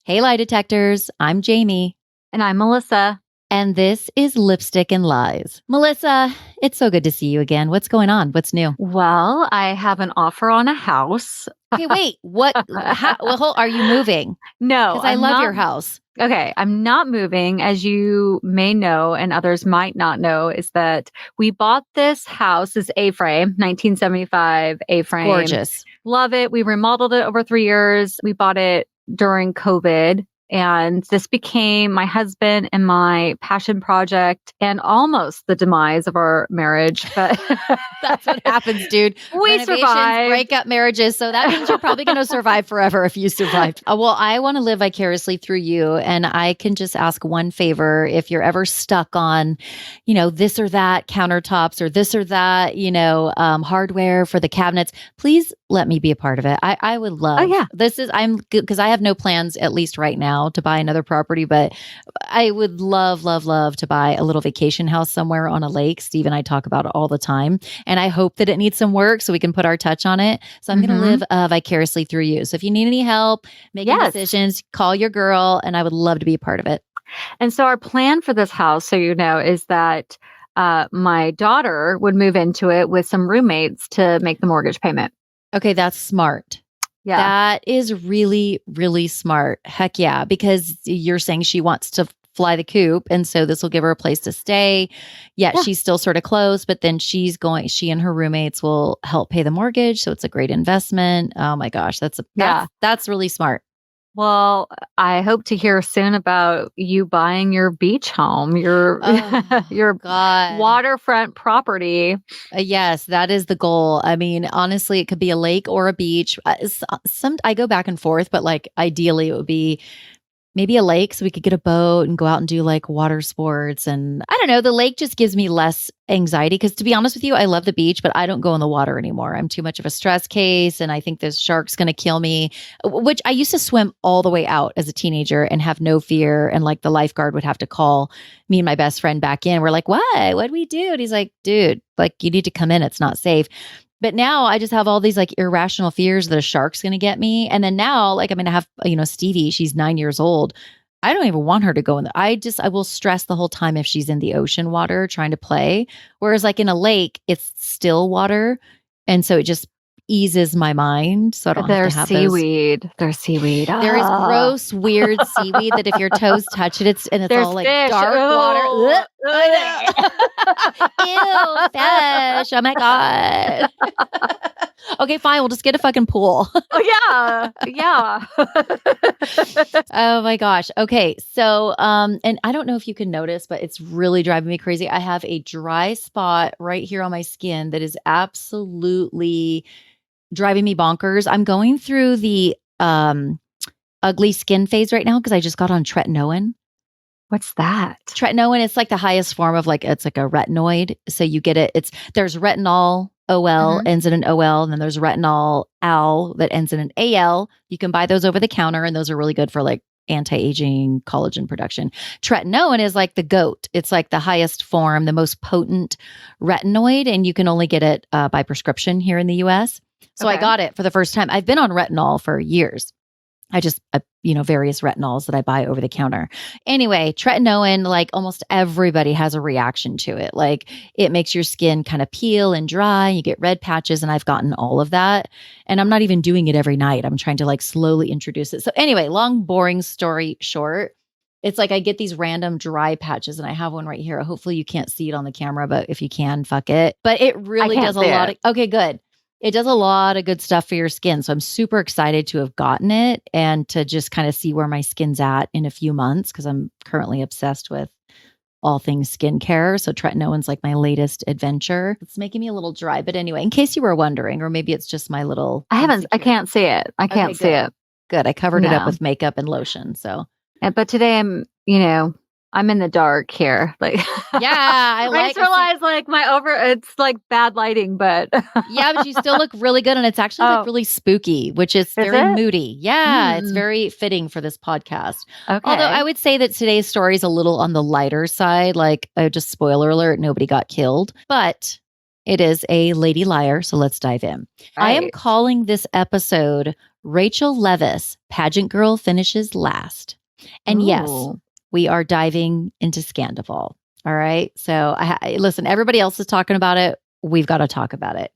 Hey, lie detectors. I'm Jamie. And I'm Melissa. And this is Lipstick and Lies. Melissa, it's so good to see you again. What's going on? What's new? Well, I have an offer on a house. Okay, wait. What? Are you moving? No, Because I love your house. Okay, I'm not moving. As you may know, and others might not know, is that we bought this house, this A-frame, 1975 A-frame. Gorgeous. Love it. We remodeled it over 3 years. We bought it during COVID. And this became my husband and my passion project and almost the demise of our marriage. But that's what happens, dude. We survived. Break up marriages. So that means you're probably going to survive forever if you survived. Well, I want to live vicariously through you. And I can just ask one favor. If you're ever stuck on, this or that countertops or this or that, hardware for the cabinets, please let me be a part of it. I would love. Oh, yeah. I'm good because I have no plans, at least right now, to buy another property, but I would love to buy a little vacation house somewhere on a lake. Steve and I talk about it all the time. And I hope that it needs some work so we can put our touch on it. So I'm going to live vicariously through you. So if you need any help making decisions, call your girl and I would love to be a part of it. And so our plan for this house, so you know, is that my daughter would move into it with some roommates to make the mortgage payment. Okay, that's smart. Yeah. That is really, really smart. Heck yeah. Because you're saying she wants to fly the coop. And so this will give her a place to stay. Yeah, she's still sort of close, but then she and her roommates will help pay the mortgage. So it's a great investment. Oh my gosh. That's really smart. Well, I hope to hear soon about you buying your beach home, your waterfront property. Yes, that is the goal. I mean, honestly, it could be a lake or a beach. I go back and forth, but ideally it would be maybe a lake so we could get a boat and go out and do water sports. And I don't know, the lake just gives me less anxiety because to be honest with you, I love the beach, but I don't go in the water anymore. I'm too much of a stress case and I think this shark's going to kill me, which I used to swim all the way out as a teenager and have no fear. And the lifeguard would have to call me and my best friend back in. We're like, what'd we do? And he's like, dude, you need to come in. It's not safe. But now I just have all these irrational fears that a shark's going to get me. And then now I'm going to have, Stevie, she's 9 years old. I don't even want her to go in I will stress the whole time if she's in the ocean water trying to play. Whereas in a lake, it's still water. And so it just eases my mind. So I don't have to have seaweed. There's seaweed. There is gross, weird seaweed that if your toes touch it, it's there's all fish. Dark water. Ew, fish. Oh my God. Okay, fine. We'll just get a fucking pool. Oh, yeah. Oh my gosh. Okay. So, and I don't know if you can notice, but it's really driving me crazy. I have a dry spot right here on my skin that is absolutely driving me bonkers. I'm going through the ugly skin phase right now because I just got on tretinoin. What's that? Tretinoin, it's the highest form of it's a retinoid. So you get it. There's retinol OL ends in an OL, and then there's retinol AL that ends in an AL. You can buy those over the counter, and those are really good for anti-aging collagen production. Tretinoin is the GOAT. It's the highest form, the most potent retinoid, and you can only get it by prescription here in the US. So I got it for the first time. I've been on retinol for years. I just, various retinols that I buy over the counter. Anyway, tretinoin, almost everybody has a reaction to it. It makes your skin kind of peel and dry. You get red patches, and I've gotten all of that. And I'm not even doing it every night. I'm trying to slowly introduce it. So anyway, long, boring story short, it's I get these random dry patches, and I have one right here. Hopefully you can't see it on the camera, but if you can, fuck it. But it really does a lot of, okay, good. It does a lot of good stuff for your skin. So I'm super excited to have gotten it and to just kind of see where my skin's at in a few months because I'm currently obsessed with all things skincare. So tretinoin's my latest adventure. It's making me a little dry. But anyway, in case you were wondering, or maybe it's just my little... I can't see it. I can't see it. Good. I covered it up with makeup and lotion. So, but today I'm in the dark here. I just realized it's bad lighting, but yeah, but you still look really good. And it's actually really spooky, which is very moody. Yeah. It's very fitting for this podcast. Okay. Although I would say that today's story is a little on the lighter side. Just spoiler alert, nobody got killed, but It is a lady liar. So let's dive in. I am calling this episode Rachel Leviss, Pageant Girl Finishes Last. And yes, we are diving into Scandoval. All right. So listen, everybody else is talking about it. We've got to talk about it.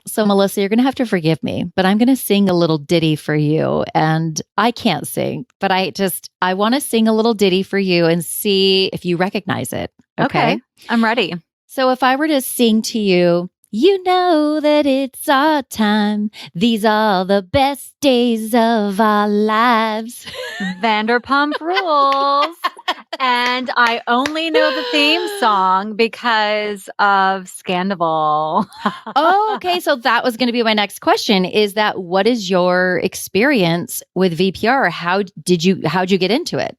So, Melissa, you're going to have to forgive me, but I'm going to sing a little ditty for you. And I can't sing, but I want to sing a little ditty for you and see if you recognize it. Okay. I'm ready. So if I were to sing to you, you know that it's our time. These are the best days of our lives. Vanderpump Rules. And I only know the theme song because of Scandoval. Okay. So that was going to be my next question is that what is your experience with VPR? How'd you get into it?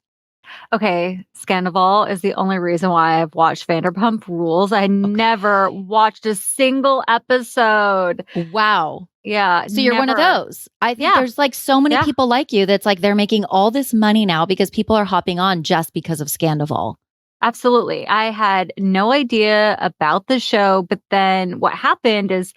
Okay, Scandoval is the only reason why I've watched Vanderpump Rules. I never watched a single episode. Wow. Yeah. So you're one of those. I think there's like so many people like you that's like they're making all this money now because people are hopping on just because of Scandoval. Absolutely. I had no idea about the show, but then what happened is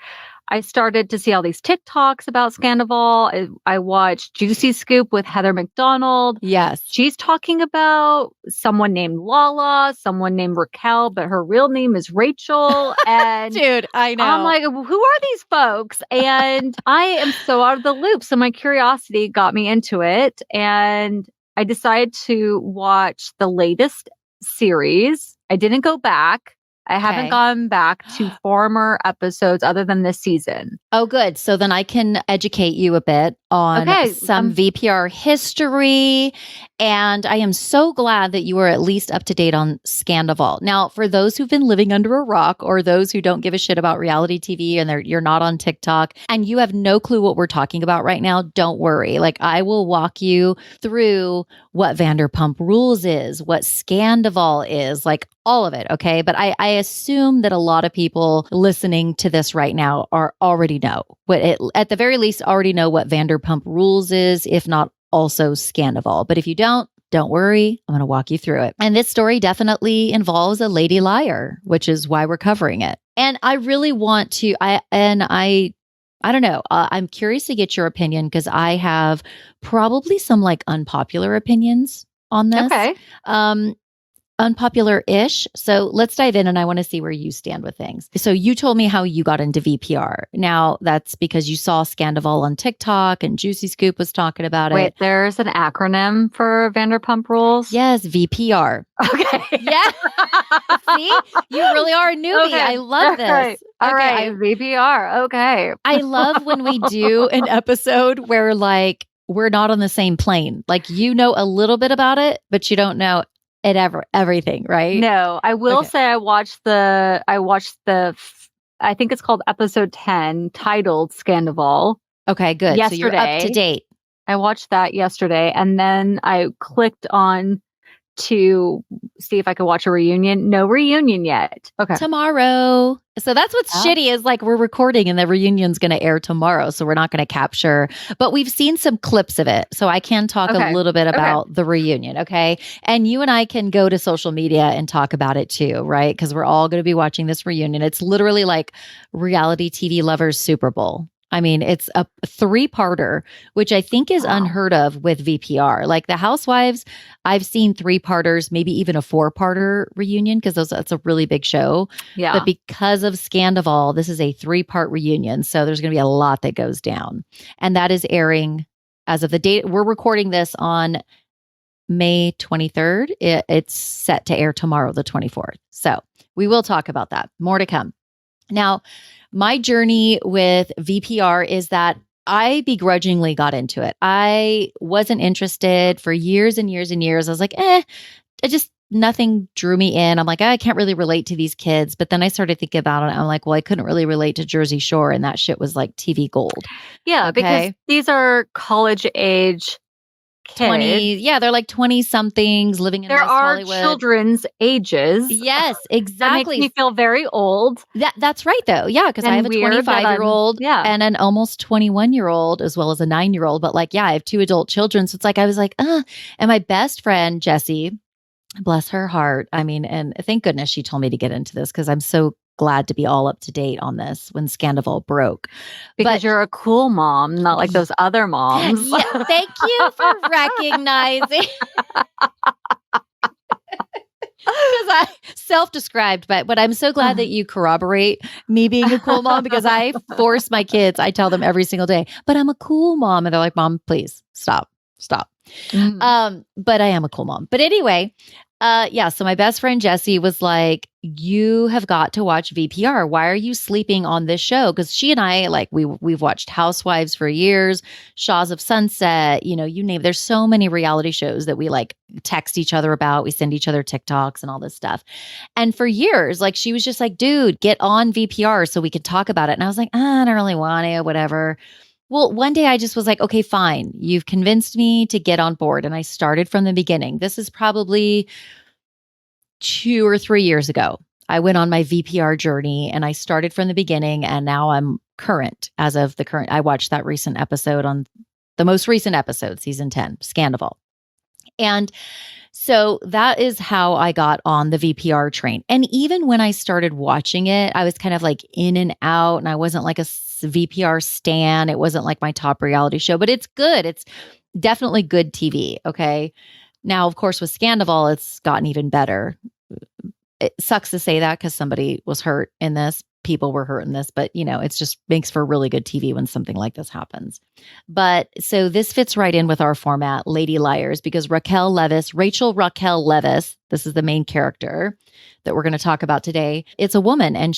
I started to see all these TikToks about Scandoval. I watched Juicy Scoop with Heather McDonald. Yes. She's talking about someone named Lala, someone named Raquel, but her real name is Rachel. And dude, I know. I'm like, who are these folks? And I am so out of the loop. So my curiosity got me into it. And I decided to watch the latest series. I didn't go back. I haven't gone back to former episodes other than this season. Oh, good. So then I can educate you a bit on some VPR history. And I am so glad that you are at least up to date on Scandoval. Now, for those who've been living under a rock or those who don't give a shit about reality TV and you're not on TikTok and you have no clue what we're talking about right now, don't worry. Like I will walk you through what Vanderpump Rules is, what Scandoval is, like all of it. Okay. But I assume that a lot of people listening to this right now already know at the very least already know what Vanderpump Rules is, if not also Scandoval. But if you don't worry. I'm going to walk you through it. And this story definitely involves a lady liar, which is why we're covering it. And I really want to, I don't know. I'm curious to get your opinion because I have probably some like unpopular opinions on this. Okay. Unpopular-ish. So let's dive in and I want to see where you stand with things. So you told me how you got into VPR. Now that's because you saw Scandoval on TikTok and Juicy Scoop was talking about it. Wait, there's an acronym for Vanderpump Rules? Yes, VPR. Okay. Yeah. See? You really are a newbie. Okay. I love this. All right. VPR. Okay. I love when we do an episode where like we're not on the same plane. Like you know a little bit about it, but you don't know everything, right? No, I will say I watched the I think it's called episode 10 titled Scandoval. Okay, good. Yesterday. So you're up to date. I watched that yesterday and then I clicked on to see if I could watch a reunion. No reunion yet. Okay. Tomorrow. So that's what's shitty is like we're recording and the reunion's going to air tomorrow. So we're not going to capture, but we've seen some clips of it. So I can talk a little bit about the reunion. Okay. And you and I can go to social media and talk about it too, right? Because we're all going to be watching this reunion. It's literally like reality TV lovers Super Bowl. I mean, it's a 3-parter, which I think is unheard of with VPR. Like the Housewives, I've seen 3-parters, maybe even a 4-parter reunion because that's a really big show. Yeah. But because of Scandoval, this is a 3-part reunion. So there's going to be a lot that goes down. And that is airing as of the date. We're recording this on May 23rd. It's set to air tomorrow, the 24th. So we will talk about that. More to come. Now, my journey with VPR is that I begrudgingly got into it. I wasn't interested for years and years and years. I was like, nothing drew me in. I'm like, I can't really relate to these kids. But then I started thinking about it. I'm like, well, I couldn't really relate to Jersey Shore. And that shit was like TV gold. Yeah, because these are college age kids. They're like 20 somethings living in West Hollywood. There are children's ages. Yes, exactly. That makes me feel very old. That's right though. Yeah, because I have a 25-year-old and an almost 21-year-old as well as a 9-year-old. But like, I have 2 adult children. So it's like, I was like, and my best friend, Jessie, Bless her heart. I mean, and thank goodness she told me to get into this because I'm so glad to be all up to date on this when Scandoval broke. Because you're a cool mom, not like those other moms. Yeah, thank you for recognizing. Because I self-described, but I'm so glad that you corroborate me being a cool mom because I force my kids. I tell them every single day, but I'm a cool mom. And they're like, Mom, please stop. But I am a cool mom. But anyway, yeah. So my best friend Jessie was like, you have got to watch VPR. Why are you sleeping on this show? Because she and I, like, we've watched Housewives for years, Shaws of Sunset, you name it. There's so many reality shows that we like text each other about. We send each other TikToks and all this stuff. And for years, like, she was just like, dude, get on VPR so we could talk about it. And I was like, I don't really want to, whatever. Well, one day I just was like, okay, fine. You've convinced me to get on board. And I started from the beginning. This is probably 2 or 3 years ago. I went on my VPR journey and I started from the beginning. And now I'm current as of the current. I watched that recent episode on the most recent episode, season 10, Scandoval. And so that is how I got on the VPR train. And even when I started watching it, I was kind of like in and out, and I wasn't like a VPR stan. It wasn't like my top reality show, but it's good. It's definitely good TV. Okay. Now, of course, with Scandoval, it's gotten even better. It sucks to say that because somebody was hurt in this. People were hurt in this, but it's just makes for really good TV when something like this happens. But so this fits right in with our format, Lady Liars, because Rachel Raquel Leviss, this is the main character that we're going to talk about today. It's a woman, and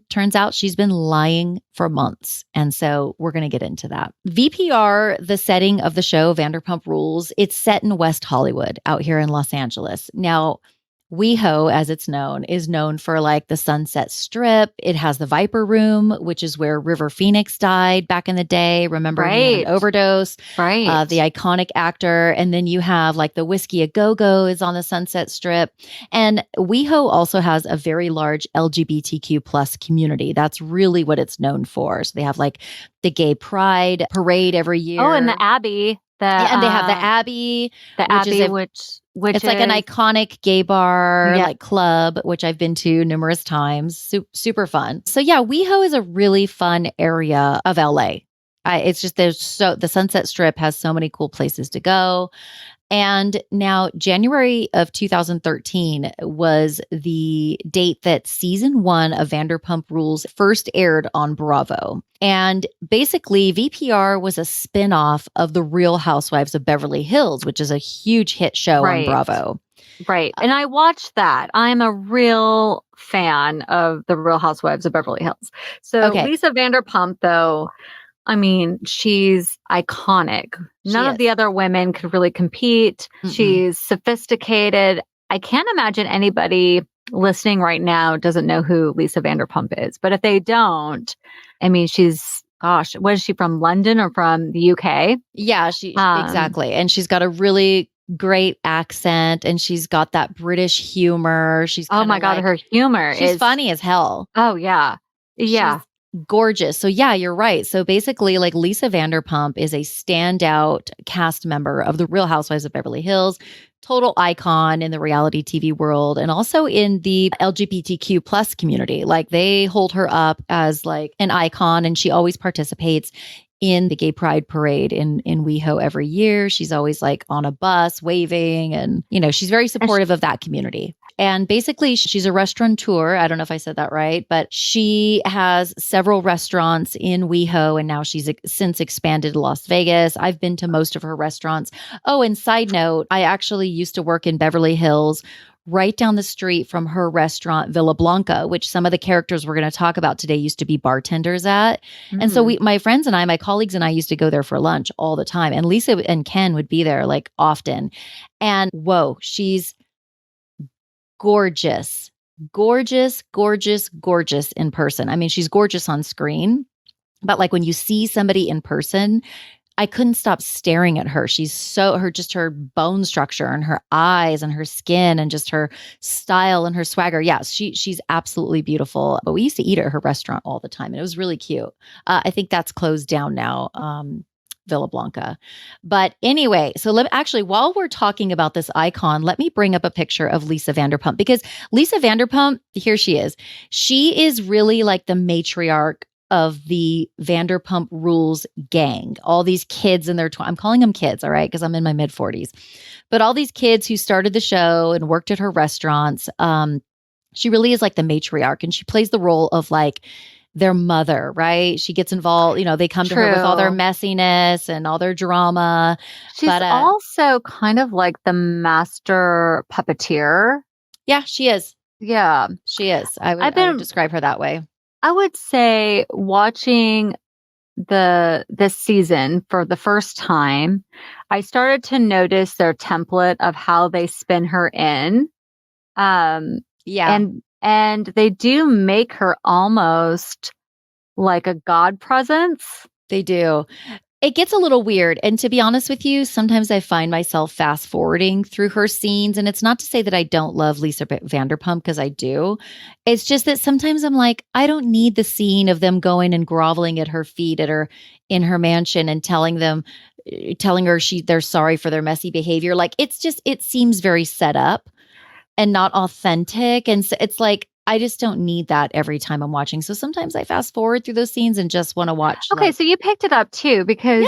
turns out she's been lying for months. And so we're going to get into that. VPR, the setting of the show, Vanderpump Rules, it's set in West Hollywood out here in Los Angeles. Now, WeHo, as it's known, is known for like the Sunset Strip. It has the Viper Room, which is where River Phoenix died back in the day. Remember, he had an overdose. Right. The iconic actor. And then you have like the Whiskey A Go-Go is on the Sunset Strip. And WeHo also has a very large LGBTQ plus community. That's really what it's known for. So they have like the Gay Pride Parade every year. Oh, and the Abbey. And they have the Abbey. Which it's like an iconic gay bar, like club, which I've been to numerous times. Super fun. So yeah, WeHo is a really fun area of LA. It's just the Sunset Strip has so many cool places to go. And now January of 2013 was the date that season 1 of Vanderpump Rules first aired on Bravo. And basically VPR was a spinoff of The Real Housewives of Beverly Hills, which is a huge hit show on Bravo. Right. And I watched that. I'm a real fan of The Real Housewives of Beverly Hills. So Lisa Vanderpump, though, I mean, she's iconic. None of the other women could really compete. Mm-mm. She's sophisticated. I can't imagine anybody listening right now doesn't know who Lisa Vanderpump is. But if they don't, I mean, was she from London or from the UK? Yeah, exactly. And she's got a really great accent, and she's got that British humor. Oh my God, her humor is funny as hell. Oh yeah. Yeah. She's gorgeous. So yeah, you're right. So basically, like, Lisa Vanderpump is a standout cast member of The Real Housewives of Beverly Hills, total icon in the reality TV world, and also in the LGBTQ plus community. Like, they hold her up as like an icon, and she always participates in the Gay Pride Parade in WeHo every year. She's always like on a bus waving, and she's very supportive of that community. And basically, she's a restaurateur. I don't know if I said that right, but she has several restaurants in WeHo, and now she's since expanded to Las Vegas. I've been to most of her restaurants. Oh, and side note, I actually used to work in Beverly Hills, right down the street from her restaurant, Villa Blanca, which some of the characters we're going to talk about today used to be bartenders at. Mm-hmm. And so my friends and I, my colleagues and I used to go there for lunch all the time. And Lisa and Ken would be there like often. And whoa, she's gorgeous in person. I mean, she's gorgeous on screen, but like when you see somebody in person, I couldn't stop staring at her. She's her bone structure and her eyes and her skin and just her style and her swagger. Yeah, she's absolutely beautiful. But we used to eat at her restaurant all the time, and it was really cute. I think that's closed down now. Villa Blanca. But anyway, so actually, while we're talking about this icon, let me bring up a picture of Lisa Vanderpump, because Lisa Vanderpump, here she is. She is really like the matriarch of the Vanderpump Rules gang. All these kids in their I'm calling them kids, all right, because I'm in my mid 40s. But all these kids who started the show and worked at her restaurants, she really is like the matriarch, and she plays the role of like their mother, right? She gets involved, they come to her with all their messiness and all their drama. She's also kind of like the master puppeteer. Yeah, she is. Yeah. She is. I would describe her that way. I would say watching this season for the first time, I started to notice their template of how they spin her in. Yeah. And they do make her almost like a god presence. They do. It gets a little weird. And to be honest with you, sometimes I find myself fast forwarding through her scenes. And it's not to say that I don't love Lisa Vanderpump, because I do. It's just that sometimes I'm like, I don't need the scene of them going and groveling at her feet in her mansion and telling her they're sorry for their messy behavior. Like, it seems very set up and not authentic. And so it's like, I just don't need that every time I'm watching. So sometimes I fast forward through those scenes and just want to watch. Okay, so you picked it up too, because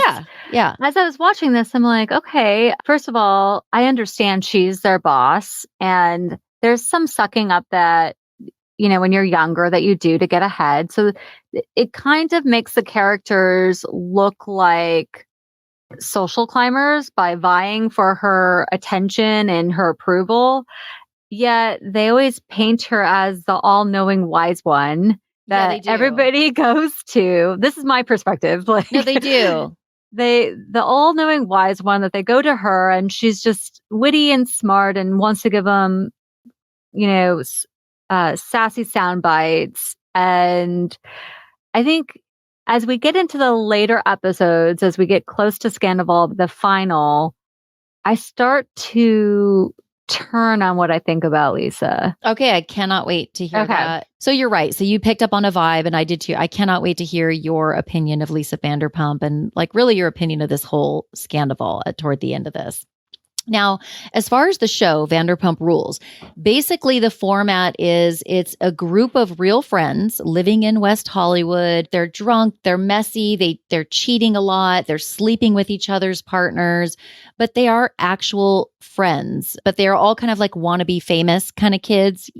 yeah. As I was watching this, I'm like, okay, first of all, I understand she's their boss, and there's some sucking up that, when you're younger, that you do to get ahead. So it kind of makes the characters look like social climbers by vying for her attention and her approval. Yet they always paint her as the all-knowing wise one that everybody goes to. This is my perspective. Like, no, they do. The all-knowing wise one that they go to her, and she's just witty and smart and wants to give them, sassy sound bites. And I think as we get into the later episodes, as we get close to Scandoval, the final, I start to turn on what I think about Lisa. Okay, I cannot wait to hear that. So you're right. So you picked up on a vibe, and I did too. I cannot wait to hear your opinion of Lisa Vanderpump, and like really your opinion of this whole Scandoval toward the end of this. Now, as far as the show, Vanderpump Rules, basically the format is it's a group of real friends living in West Hollywood. They're drunk, they're messy, they're cheating a lot, they're sleeping with each other's partners, but they are actual friends. But they're all kind of like wannabe famous kind of kids,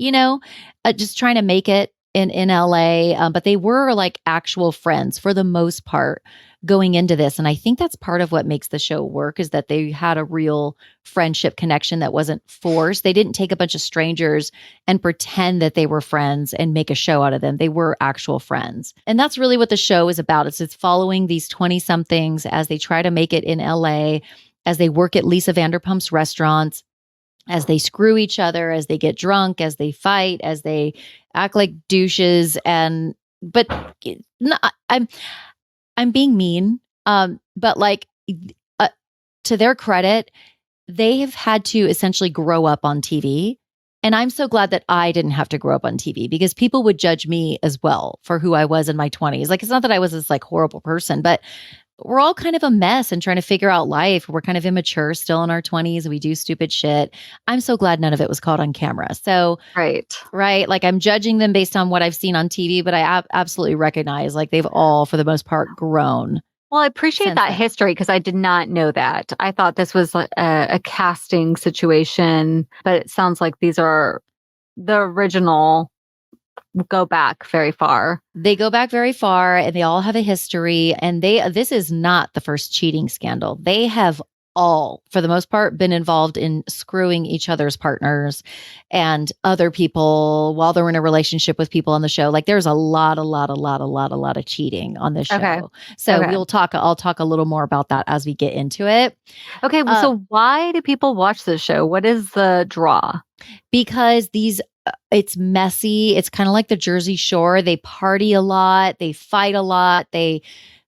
just trying to make it in LA. But they were like actual friends for the most part going into this. And I think that's part of what makes the show work, is that they had a real friendship connection that wasn't forced. They didn't take a bunch of strangers and pretend that they were friends and make a show out of them. They were actual friends. And that's really what the show is about. It's following these 20-somethings as they try to make it in LA, as they work at Lisa Vanderpump's restaurants, as they screw each other, as they get drunk, as they fight, as they act like douches. But I'm being mean, but like to their credit, they have had to essentially grow up on TV. And I'm so glad that I didn't have to grow up on TV, because people would judge me as well for who I was in my 20s. Like, it's not that I was this like horrible person, but we're all kind of a mess and trying to figure out life. We're kind of immature still in our 20s. And we do stupid shit. I'm so glad none of it was caught on camera. So, right. Like, I'm judging them based on what I've seen on TV, but I absolutely recognize like they've all, for the most part, grown. Well, I appreciate that history, because I did not know that. I thought this was a casting situation, but it sounds like these are the original. Go back very far. They go back very far, and they all have a history. And this is not the first cheating scandal. They have all, for the most part, been involved in screwing each other's partners and other people while they're in a relationship with people on the show. Like, there's a lot of cheating on this show. Okay. So I'll talk a little more about that as we get into it. Okay. So why do people watch this show? What is the draw? Because it's messy. It's kind of like the Jersey Shore. They party a lot. They fight a lot. They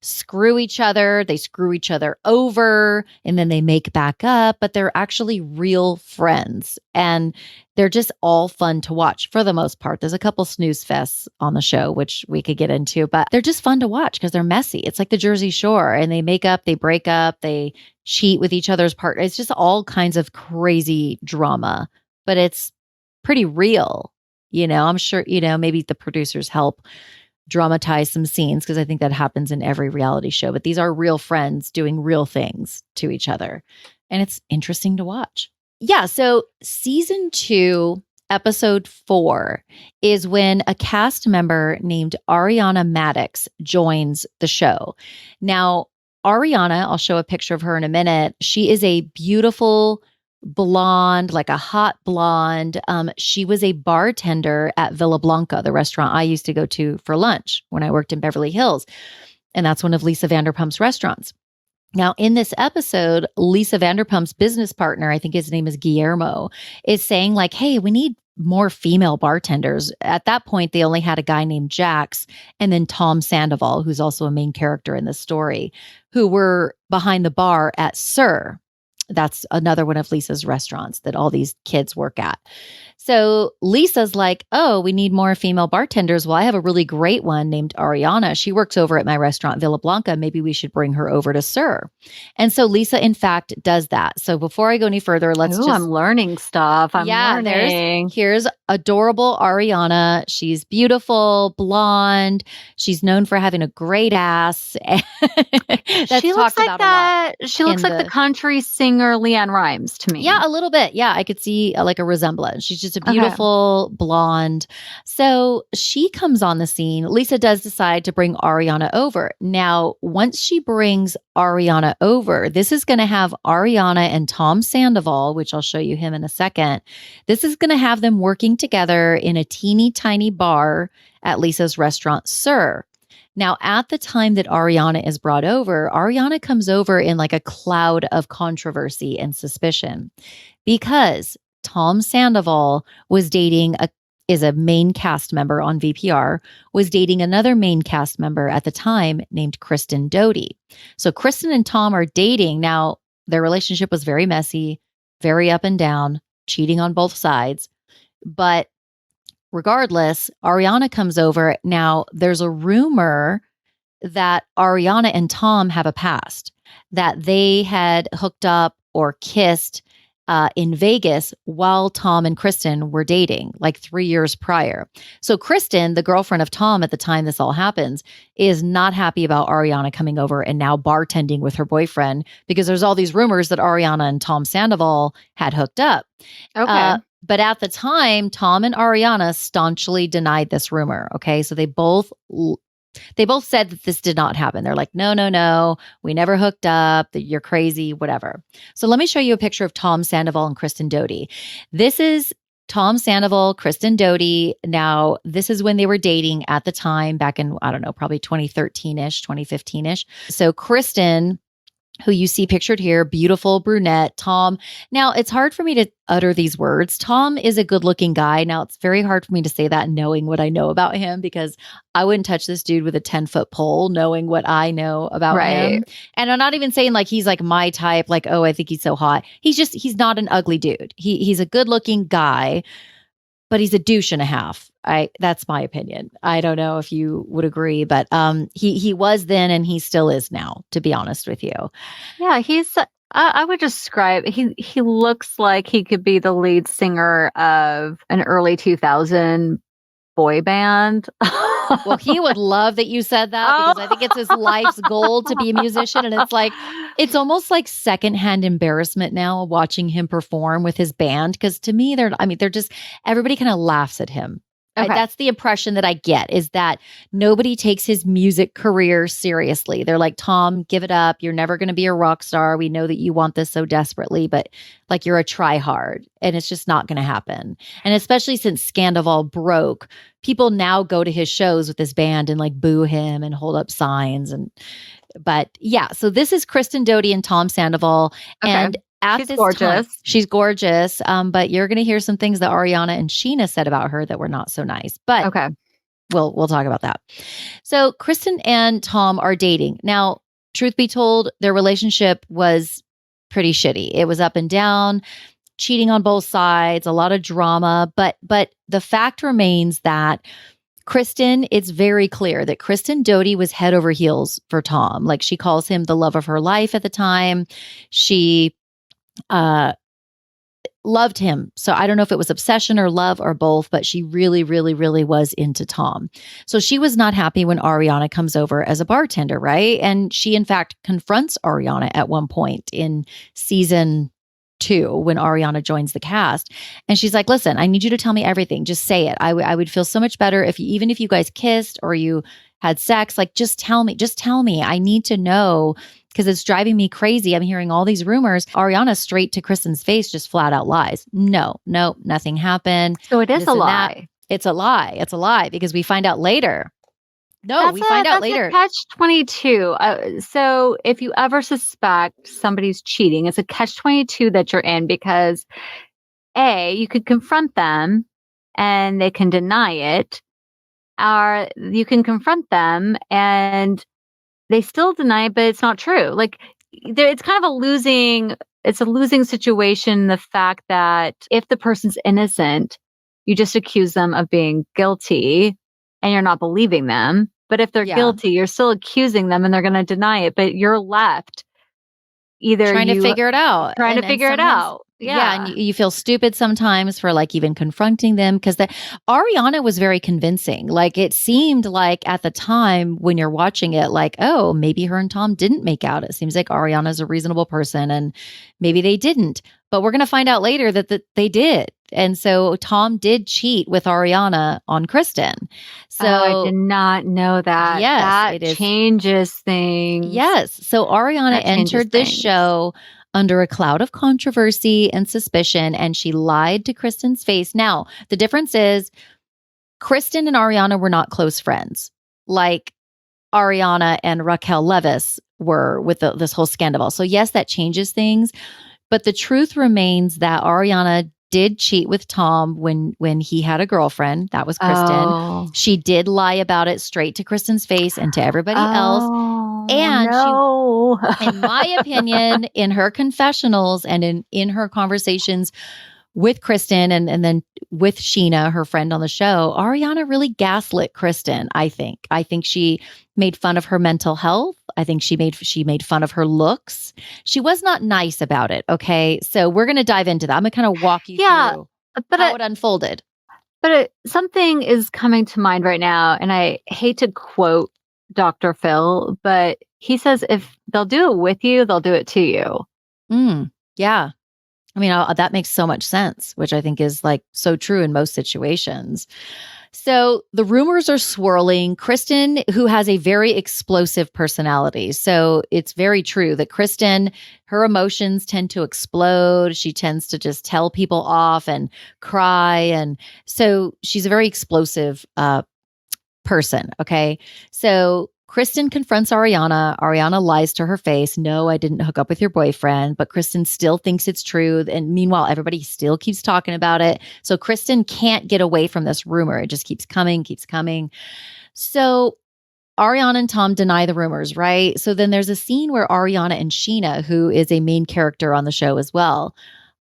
screw each other, they screw each other over, and then they make back up, but they're actually real friends. And they're just all fun to watch for the most part. There's a couple snooze fests on the show, which we could get into, but they're just fun to watch because they're messy. It's like the Jersey Shore, and they make up, they break up, they cheat with each other's partner. It's just all kinds of crazy drama, but it's pretty real. I'm sure, maybe the producers help dramatize some scenes because I think that happens in every reality show, but these are real friends doing real things to each other. And it's interesting to watch. Yeah. So season 2, episode 4 is when a cast member named Ariana Madix joins the show. Now, Ariana, I'll show a picture of her in a minute. She is a beautiful blonde, like a hot blonde. She was a bartender at Villa Blanca, the restaurant I used to go to for lunch when I worked in Beverly Hills. And that's one of Lisa Vanderpump's restaurants. Now, in this episode, Lisa Vanderpump's business partner, I think his name is Guillermo, is saying like, hey, we need more female bartenders. At that point, they only had a guy named Jax and then Tom Sandoval, who's also a main character in this story, who were behind the bar at Sir. That's another one of Lisa's restaurants that all these kids work at. So Lisa's like, oh, we need more female bartenders. Well, I have a really great one named Ariana. She works over at my restaurant, Villa Blanca. Maybe we should bring her over to Sir. And so Lisa, in fact, does that. So before I go any further, I'm learning stuff. I'm learning. Here's adorable Ariana. She's beautiful, blonde. She's known for having a great ass. She looks like that. She looks like the country singer Leanne Rimes to me. Yeah, a little bit. Yeah, I could see like a resemblance. She's just a beautiful blonde. So she comes on the scene. Lisa does decide to bring Ariana over. Now, once she brings Ariana over, this is going to have Ariana and Tom Sandoval, which I'll show you him in a second. This is going to have them working together in a teeny tiny bar at Lisa's restaurant, Sir. Now, at the time that Ariana is brought over, Ariana comes over in like a cloud of controversy and suspicion because Tom Sandoval was is a main cast member on VPR, was dating another main cast member at the time named Kristen Doty. So Kristen and Tom are dating. Now, their relationship was very messy, very up and down, cheating on both sides. But regardless, Ariana comes over. Now, there's a rumor that Ariana and Tom have a past, that they had hooked up or kissed in Vegas while Tom and Kristen were dating, like 3 years prior. So Kristen, the girlfriend of Tom at the time this all happens, is not happy about Ariana coming over and now bartending with her boyfriend because there's all these rumors that Ariana and Tom Sandoval had hooked up. Okay. But at the time, Tom and Ariana staunchly denied this rumor. Okay. So they both said that this did not happen. They're like, no, we never hooked up, that you're crazy, whatever. So let me show you a picture of Tom Sandoval and Kristen Doty. This is Tom Sandoval, Kristen Doty. Now, this is when they were dating at the time back in, I don't know, probably 2013-ish, 2015-ish. So Kristen, who you see pictured here, beautiful brunette. Tom. Now, it's hard for me to utter these words. Tom is a good-looking guy. Now, it's very hard for me to say that knowing what I know about him because I wouldn't touch this dude with a 10-foot pole knowing what I know about him. And I'm not even saying like he's like my type, like, oh, I think he's so hot. He's not an ugly dude. He's a good-looking guy, but he's a douche and a half. That's my opinion. I don't know if you would agree, but he was then and he still is now, to be honest with you. Yeah, I would describe he looks like he could be the lead singer of an early 2000 boy band. Well, he would love that you said that because I think it's his life's goal to be a musician. And it's almost like secondhand embarrassment now watching him perform with his band. Because to me, they're just, everybody kind of laughs at him. Okay. That's the impression that I get, is that nobody takes his music career seriously. They're like, Tom, give it up. You're never going to be a rock star. We know that you want this so desperately, but like you're a try hard and it's just not going to happen. And especially since Scandoval broke, people now go to his shows with his band and like boo him and hold up signs. But yeah, so this is Kristen Doty and Tom Sandoval. Okay. And she's gorgeous. She's gorgeous. But you're going to hear some things that Ariana and Sheena said about her that were not so nice. But we'll talk about that. So Kristen and Tom are dating. Now, truth be told, their relationship was pretty shitty. It was up and down, cheating on both sides, a lot of drama, but the fact remains that Kristen, it's very clear that Kristen Doty was head over heels for Tom. Like, she calls him the love of her life at the time. She loved him. So I don't know if it was obsession or love or both, but she really, really, really was into Tom. So she was not happy when Ariana comes over as a bartender, right? And she, in fact, confronts Ariana at one point in season 2 when Ariana joins the cast. And she's like, listen, I need you to tell me everything. Just say it. I would feel so much better if you, even if you guys kissed or you had sex, like, just tell me. Just tell me. I need to know, because it's driving me crazy. I'm hearing all these rumors. Ariana, straight to Kristen's face, just flat out lies. No, nothing happened. So it is a lie. That. It's a lie. It's a lie, because we find out later. No, we find out later. Catch-22. So if you ever suspect somebody's cheating, it's a catch-22 that you're in, because A, you could confront them and they can deny it, or you can confront them and they still deny it, but it's not true. Like, it's kind of a losing situation. The fact that if the person's innocent, you just accuse them of being guilty and you're not believing them. But if they're guilty, you're still accusing them and they're going to deny it. But you're left either trying to figure it out. Yeah. And you feel stupid sometimes for like even confronting them, because Ariana was very convincing. Like, it seemed like at the time when you're watching it, like, oh, maybe her and Tom didn't make out. It seems like Ariana's a reasonable person and maybe they didn't. But we're going to find out later that they did. And so Tom did cheat with Ariana on Kristen. So I did not know that. Yes, that changes things. Yes. So Ariana entered this show under a cloud of controversy and suspicion, and she lied to Kristen's face. Now, the difference is Kristen and Ariana were not close friends like Ariana and Raquel Leviss were with this whole Scandoval. So yes, that changes things. But the truth remains that Ariana did cheat with Tom when he had a girlfriend. That was Kristen. Oh. She did lie about it straight to Kristen's face and to everybody else. And she, in my opinion, in her confessionals and in her conversations with Kristen and then with Sheena, her friend on the show, Ariana really gaslit Kristen, I think. I think she made fun of her mental health. I think she made fun of her looks. She was not nice about it, okay? So we're going to dive into that. I'm going to kind of walk you through how it unfolded. But something is coming to mind right now, and I hate to quote Dr. Phil, but he says if they'll do it with you, they'll do it to you. Yeah. I mean, that makes so much sense, which I think is like so true in most situations. So the rumors are swirling. Kristen, who has a very explosive personality. So it's very true that Kristen, her emotions tend to explode. She tends to just tell people off and cry. And so she's a very explosive person. Okay. So Kristen confronts Ariana. Ariana lies to her face. No, I didn't hook up with your boyfriend, but Kristen still thinks it's true. And meanwhile, everybody still keeps talking about it. So Kristen can't get away from this rumor. It just keeps coming. So Ariana and Tom deny the rumors, right? So then there's a scene where Ariana and Sheena, who is a main character on the show as well,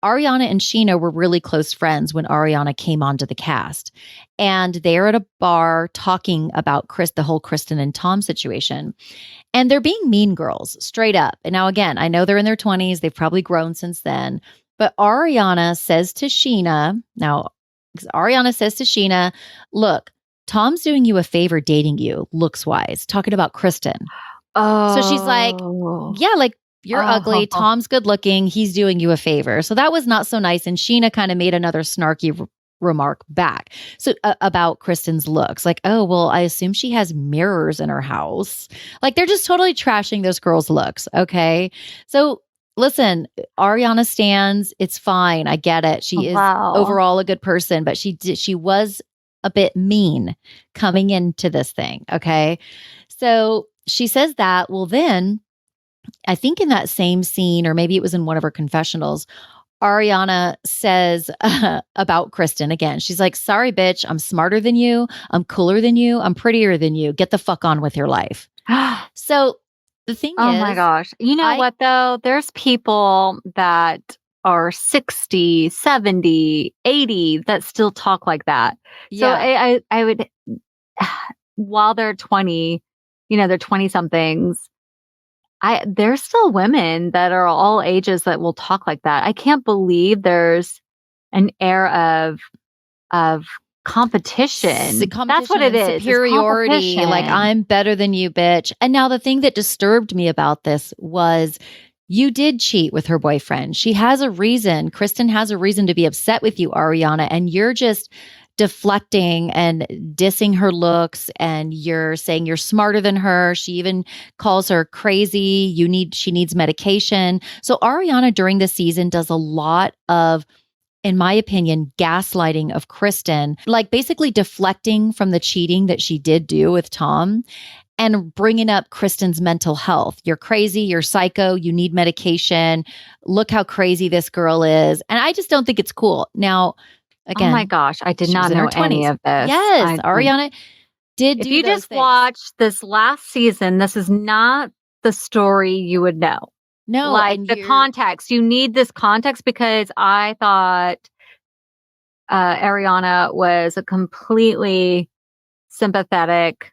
Ariana and Sheena were really close friends when Ariana came onto the cast. And they're at a bar talking about the whole Kristen and Tom situation. And they're being mean girls, straight up. And now, again, I know they're in their 20s. They've probably grown since then. But Ariana says to Sheena, look, Tom's doing you a favor dating you, looks-wise, talking about Kristen. Oh. So she's like, yeah, like, you're ugly. Tom's good looking. He's doing you a favor. So that was not so nice. And Sheena kind of made another snarky remark back. So about Kristen's looks, like, oh, well, I assume she has mirrors in her house. Like, they're just totally trashing those girls' looks. Okay. So listen, Ariana stans. It's fine. I get it. She is overall a good person, but she was a bit mean coming into this thing. Okay. So she says that. Well, then I think in that same scene, or maybe it was in one of her confessionals, Ariana says about Kristen again. She's like, sorry, bitch, I'm smarter than you. I'm cooler than you. I'm prettier than you. Get the fuck on with your life. So the thing Oh is, my gosh. You know what, though? There's people that are 60, 70, 80 that still talk like that. So I would, while they're 20, they're 20 somethings. There's still women that are all ages that will talk like that. I can't believe there's an air of competition. That's what it is. Superiority. Like, I'm better than you, bitch. And now the thing that disturbed me about this was you did cheat with her boyfriend. She has a reason. Kristen has a reason to be upset with you, Ariana, and you're just deflecting and dissing her looks, and you're saying you're smarter than her. She even calls her crazy. She needs medication. So Ariana during the season does a lot of, in my opinion, gaslighting of Kristen, like basically deflecting from the cheating that she did do with Tom and bringing up Kristen's mental health. You're crazy, you're psycho, you need medication. Look how crazy this girl is. And I just don't think it's cool. Now, again, oh my gosh, I did not know any of this. Yes, Ariana did do If you those just things. watched this last season, this is not the story you would know. No, like the context. You need this context because I thought Ariana was a completely sympathetic,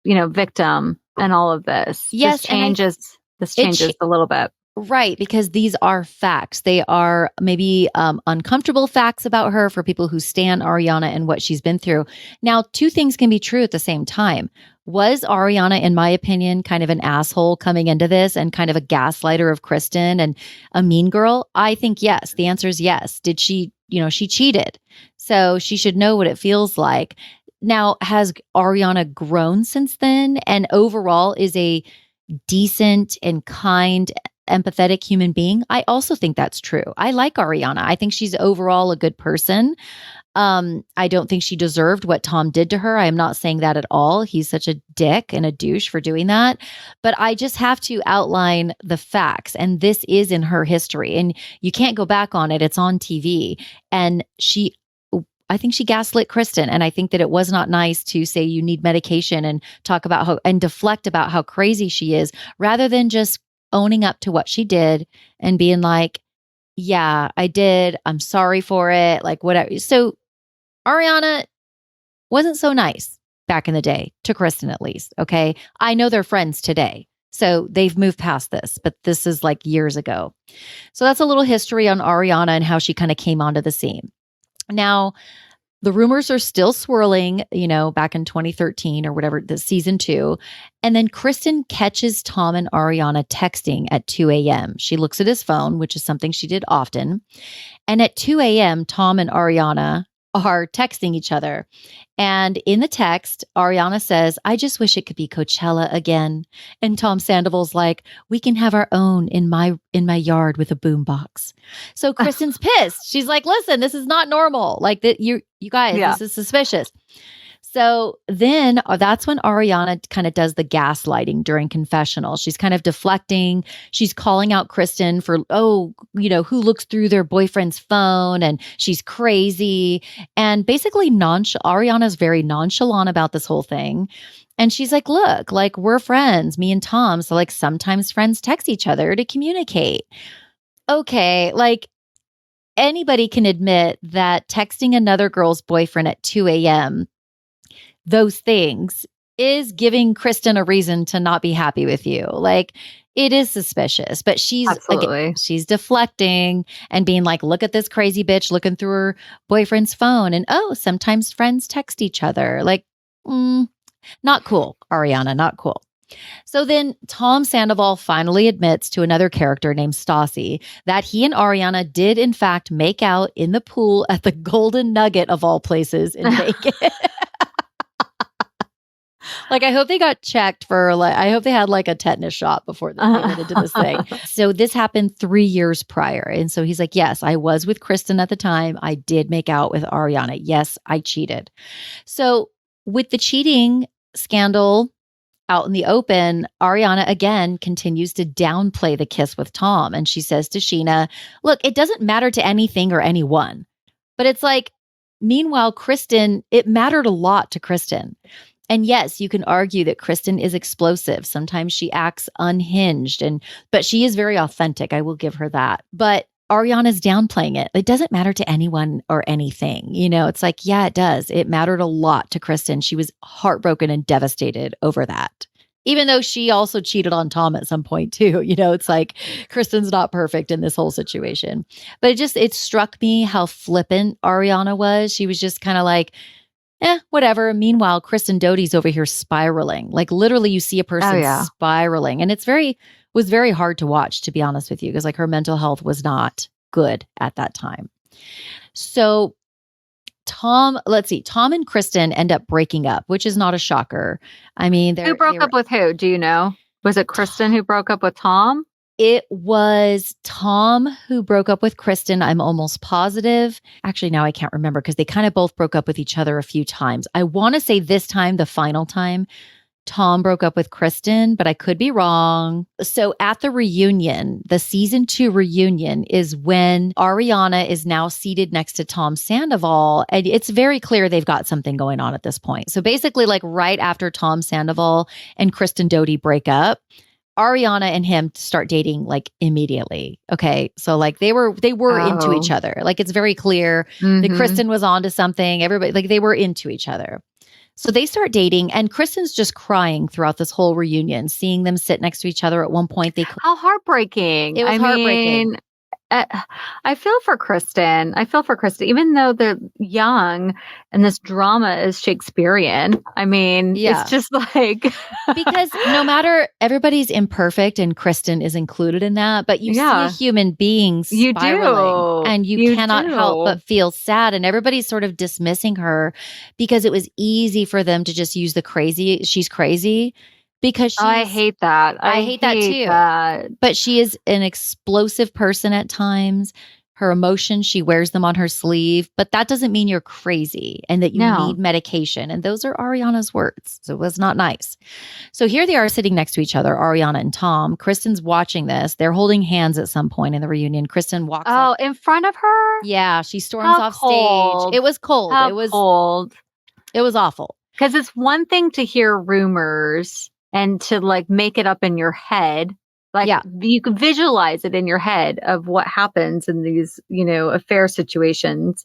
victim in all of this. Yes, this changes a little bit. Right, because these are facts. They are maybe uncomfortable facts about her for people who stan Ariana and what she's been through. Now, two things can be true at the same time. Was Ariana, in my opinion, kind of an asshole coming into this and kind of a gaslighter of Kristen and a mean girl? I think yes. The answer is yes. Did she, she cheated. So she should know what it feels like. Now, has Ariana grown since then and overall is a decent and kind, empathetic human being? I also think that's true. I like Ariana. I think she's overall a good person. I don't think she deserved what Tom did to her. I am not saying that at all. He's such a dick and a douche for doing that. But I just have to outline the facts. And this is in her history. And you can't go back on it. It's on TV. And I think she gaslit Kristen. And I think that it was not nice to say you need medication and talk about and deflect about how crazy she is, rather than just owning up to what she did and being like, yeah, I did. I'm sorry for it. Like, whatever. So Ariana wasn't so nice back in the day to Kristen, at least. Okay. I know they're friends today. So they've moved past this, but this is like years ago. So that's a little history on Ariana and how she kind of came onto the scene. Now, the rumors are still swirling, back in 2013 or whatever, the season 2. And then Kristen catches Tom and Ariana texting at 2 a.m. She looks at his phone, which is something she did often. And at 2 a.m., Tom and Ariana are texting each other. And in the text, Ariana says, I just wish it could be Coachella again. And Tom Sandoval's like, we can have our own in my yard with a boombox. So Kristen's pissed. She's like, listen, this is not normal. Like that, you guys, This is suspicious. So then that's when Ariana kind of does the gaslighting during confessional. She's kind of deflecting. She's calling out Kristen for, who looks through their boyfriend's phone and she's crazy. And basically Ariana's very nonchalant about this whole thing. And she's like, look, like we're friends, me and Tom. So like sometimes friends text each other to communicate. Okay, like anybody can admit that texting another girl's boyfriend at 2 a.m., those things is giving Kristen a reason to not be happy with you. Like it is suspicious, but she's deflecting and being like, look at this crazy bitch looking through her boyfriend's phone. And sometimes friends text each other. Like, not cool, Ariana, not cool. So then Tom Sandoval finally admits to another character named Stassi that he and Ariana did in fact make out in the pool at the Golden Nugget of all places in Vegas. Like, I hope they got checked I hope they had like a tetanus shot before they went into this thing. So this happened 3 years prior. And so he's like, yes, I was with Kristen at the time. I did make out with Ariana. Yes, I cheated. So with the cheating scandal, out in the open, Ariana again continues to downplay the kiss with Tom. And she says to Sheena, look, it doesn't matter to anything or anyone. But it's like, meanwhile, Kristen, it mattered a lot to Kristen. And yes, you can argue that Kristen is explosive. Sometimes she acts unhinged, but she is very authentic. I will give her that. But Ariana's downplaying it. It doesn't matter to anyone or anything. It's like, yeah, it does. It mattered a lot to Kristen. She was heartbroken and devastated over that. Even though she also cheated on Tom at some point too. It's like Kristen's not perfect in this whole situation. But it struck me how flippant Ariana was. She was just kind of like, whatever. Meanwhile, Kristen Doute's over here spiraling. Like literally you see a person spiraling. And was very hard to watch, to be honest with you, because like her mental health was not good at that time. So Tom and Kristen end up breaking up, which is not a shocker. I mean, who broke up with who? Do you know? Was it Kristen who broke up with Tom? It was Tom who broke up with Kristen. I'm almost positive. Actually, now I can't remember because they kind of both broke up with each other a few times. I want to say this time, the final time, Tom broke up with Kristen, but I could be wrong. So at the reunion, the season 2 reunion is when Ariana is now seated next to Tom Sandoval. And it's very clear they've got something going on at this point. So basically like right after Tom Sandoval and Kristen Doute break up, Ariana and him start dating like immediately. Okay. So like they were into each other. Like it's very clear that Kristen was onto something. Everybody, like they were into each other. So they start dating and Kristen's just crying throughout this whole reunion, seeing them sit next to each other at one point. How heartbreaking. It was heartbreaking. I feel for Kristen. Even though they're young and this drama is Shakespearean. I mean, it's just like because no matter everybody's imperfect and Kristen is included in that, but you see a human being spiraling and you cannot help but feel sad. And everybody's sort of dismissing her because it was easy for them to just use she's crazy. Because I hate that. I hate that too. But she is an explosive person at times. Her emotions, she wears them on her sleeve. But that doesn't mean you're crazy and that you need medication. And those are Ariana's words. So it was not nice. So here they are sitting next to each other, Ariana and Tom. Kristen's watching this. They're holding hands at some point in the reunion. Kristen walks up. In front of her? Yeah, she storms off stage. It was cold. It was cold. It was awful. Because it's one thing to hear rumors and to like make it up in your head. Like you can visualize it in your head of what happens in these, affair situations.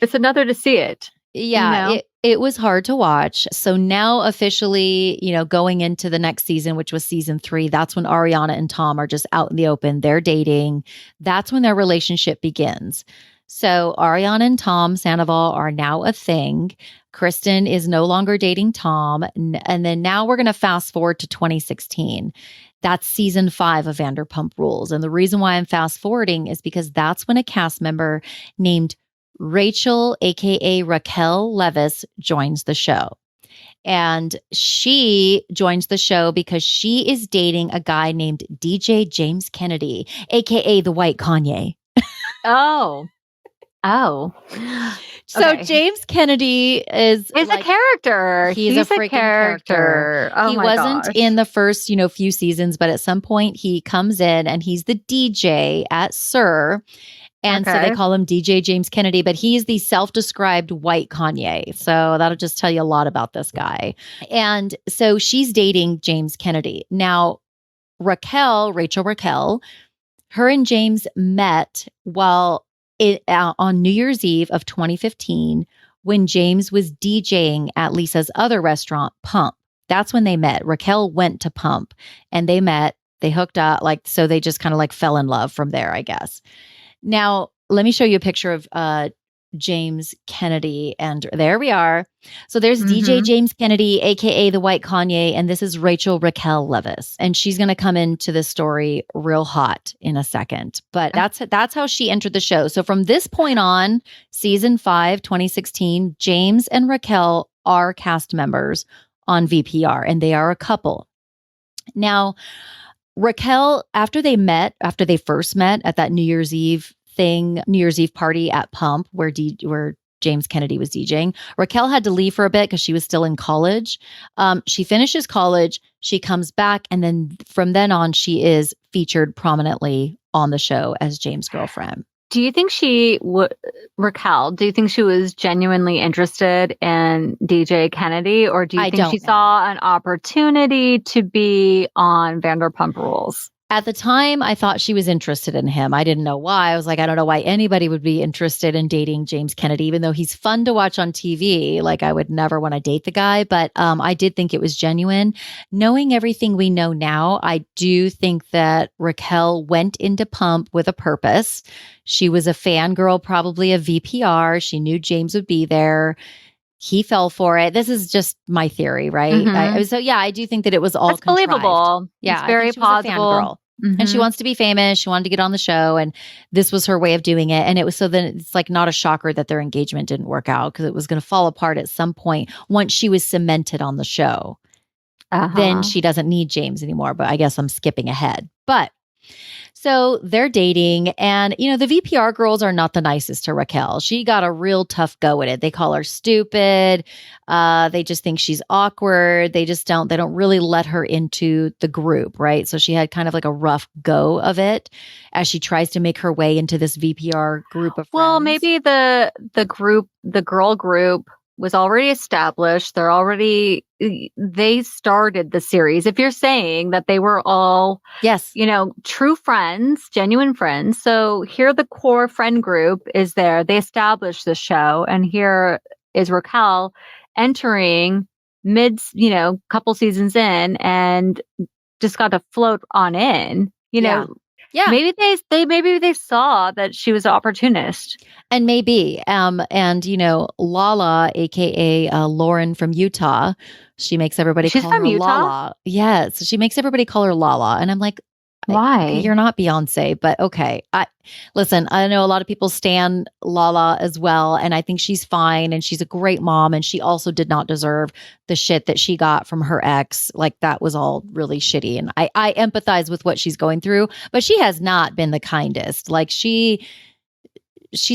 It's another to see it. Yeah, it was hard to watch. So now officially, going into the next season, which was season 3, that's when Ariana and Tom are just out in the open. They're dating. That's when their relationship begins. So Ariana and Tom Sandoval are now a thing. Kristen is no longer dating Tom. And then now we're going to fast forward to 2016. That's season 5 of Vanderpump Rules. And the reason why I'm fast forwarding is because that's when a cast member named Rachel, aka Raquel Leviss, joins the show. And she joins the show because she is dating a guy named DJ James Kennedy, aka the White Kanye. Oh. So James Kennedy is a character. He's a freaking character. Oh he wasn't in the first, few seasons, but at some point he comes in and he's the DJ at Sir. And so they call him DJ James Kennedy, but he's the self-described white Kanye. So that'll just tell you a lot about this guy. And so she's dating James Kennedy. Now, Rachel Raquel, her and James met while on New Year's Eve of 2015 when James was DJing at Lisa's other restaurant, Pump. That's when they met. Raquel went to Pump and they met, they hooked up, so they just kind of fell in love from there, I guess. Now, let me show you a picture of James Kennedy. And there we are. So there's DJ James Kennedy, aka the White Kanye. And this is Rachel Raquel Leviss. And she's going to come into this story real hot in a second. But that's how she entered the show. So from this point on, season 5, 2016, James and Raquel are cast members on VPR. And they are a couple. Now, Raquel, after they first met at that New Year's Eve party at Pump where James Kennedy was DJing. Raquel had to leave for a bit because she was still in college. She finishes college, she comes back, and then from then on, she is featured prominently on the show as James' girlfriend. Do you think Raquel, do you think she was genuinely interested in DJ Kennedy, or do you think she saw an opportunity to be on Vanderpump Rules? At the time, I thought she was interested in him. I didn't know why. I was like, I don't know why anybody would be interested in dating James Kennedy, even though he's fun to watch on TV. Like, I would never want to date the guy, but I did think it was genuine. Knowing everything we know now, I do think that Raquel went into Pump with a purpose. She was a fangirl, probably a VPR. She knew James would be there. He fell for it. This is just my theory, right? Mm-hmm. I do think that it was all That's believable. Yeah, it's very plausible. Mm-hmm. And she wants to be famous. She wanted to get on the show, and this was her way of doing it. And it was so then it's like not a shocker that their engagement didn't work out, because it was going to fall apart at some point once she was cemented on the show. Then she doesn't need James anymore. But I guess I'm skipping ahead. But so they're dating, and, you know, the VPR girls are not the nicest to Raquel. She got a real tough go at it. They call her stupid. They just think she's awkward. They don't really let her into the group, right? So she had kind of like a rough go of it as she tries to make her way into this VPR group of friends. Well, maybe the girl group was already established. They started the series. If you're saying that they were all, yes, you know, true friends, genuine friends. So here the core friend group is there. They established the show. And here is Raquel entering couple seasons in and just got to float on in, Yeah. Maybe they saw that she was an opportunist. And maybe. And, you know, Lala, aka Lauren from Utah, she makes everybody She's call from her Utah? Lala. Yes. She makes everybody call her Lala. And I'm like, why? You're not Beyonce, but okay. Listen, I know a lot of people stan Lala as well, and I think she's fine, and she's a great mom, and she also did not deserve the shit that she got from her ex. Like, that was all really shitty, and I empathize with what she's going through, but she has not been the kindest. Like, she's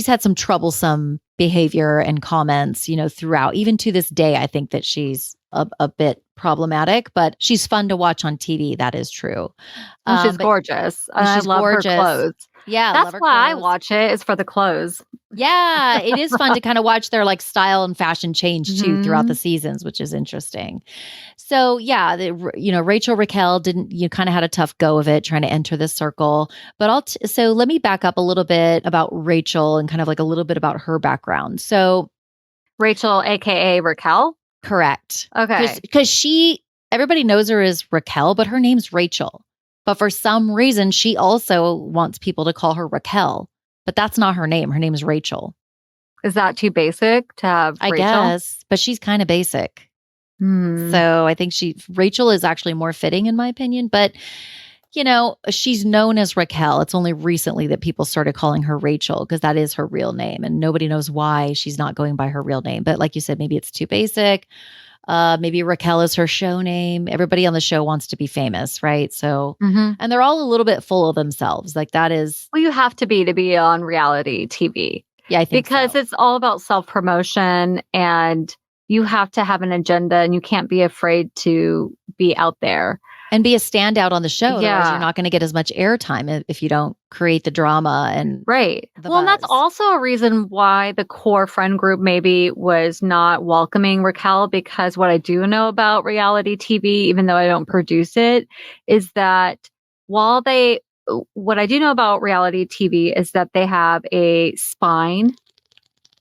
had some troublesome behavior and comments, you know, throughout. Even to this day, I think that she's a bit problematic, but she's fun to watch on TV. That is true. She's gorgeous. I love her clothes. Yeah. That's why I watch it, is for the clothes. Yeah. It is fun to kind of watch their like style and fashion change too throughout the seasons, which is interesting. So yeah, Rachel Raquel kind of had a tough go of it trying to enter this circle, but so let me back up a little bit about Rachel and kind of like a little bit about her background. So Rachel, AKA Raquel. Correct. Okay. Because everybody knows her as Raquel, but her name's Rachel. But for some reason, she also wants people to call her Raquel, but that's not her name. Her name is Rachel. Is that too basic to have Rachel? I guess, but she's kind of basic. So I think Rachel is actually more fitting in my opinion, but you know, she's known as Raquel. It's only recently that people started calling her Rachel, because that is her real name, and nobody knows why she's not going by her real name. But like you said, maybe it's too basic. Maybe Raquel is her show name. Everybody on the show wants to be famous, right? So, and they're all a little bit full of themselves. Like, that is. Well, you have to be on reality TV. Yeah, I think because so. It's all about self-promotion, and you have to have an agenda, and you can't be afraid to be out there. And be a standout on the show. Yeah. Otherwise, you're not going to get as much airtime if you don't create the drama and right. Well, and that's also a reason why the core friend group maybe was not welcoming Raquel, because what I do know about reality TV, even though I don't produce it, is that what I do know about reality TV is that they have a spine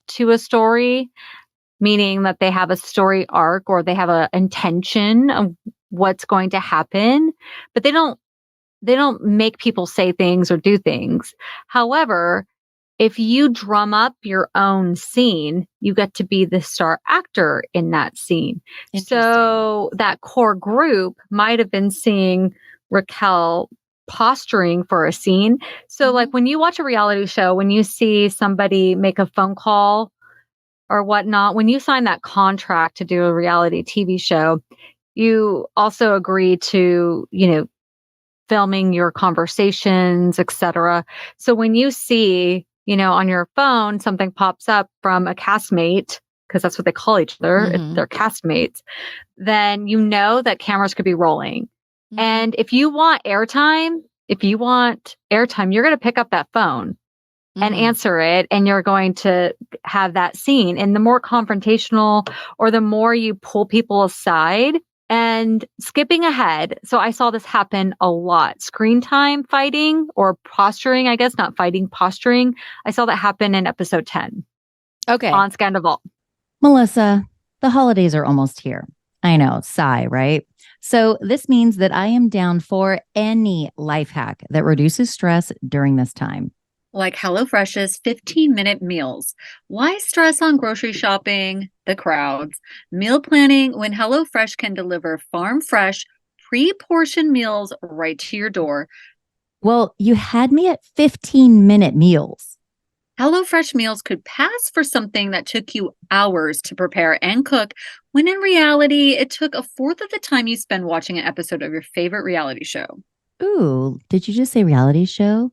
to a story, meaning that they have a story arc, or they have an intention of what's going to happen, but they don't make people say things or do things. However, if you drum up your own scene, you get to be the star actor in that scene. So that core group might have been seeing Raquel posturing for a scene. So like when you watch a reality show, when you see somebody make a phone call or whatnot, when you sign that contract to do a reality TV show, you also agree to, filming your conversations, etc. So when you see, on your phone, something pops up from a castmate, because that's what they call each other, if they're castmates, then you know that cameras could be rolling. And if you want airtime, you're going to pick up that phone and answer it, and you're going to have that scene. And the more confrontational, or the more you pull people aside and skipping ahead. So I saw this happen a lot. Screen time fighting, or posturing, I guess, not fighting, posturing. I saw that happen in episode 10. Okay. On Scandoval. Melissa, the holidays are almost here. I know, sigh, right? So this means that I am down for any life hack that reduces stress during this time. Like HelloFresh's 15-minute meals. Why stress on grocery shopping, the crowds, meal planning when HelloFresh can deliver farm-fresh, pre-portioned meals right to your door? Well, you had me at 15-minute meals. HelloFresh meals could pass for something that took you hours to prepare and cook, when in reality, it took a fourth of the time you spend watching an episode of your favorite reality show. Ooh, did you just say reality show?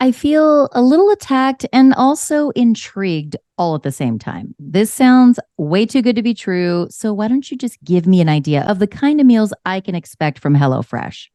I feel a little attacked and also intrigued all at the same time. This sounds way too good to be true, so why don't you just give me an idea of the kind of meals I can expect from HelloFresh?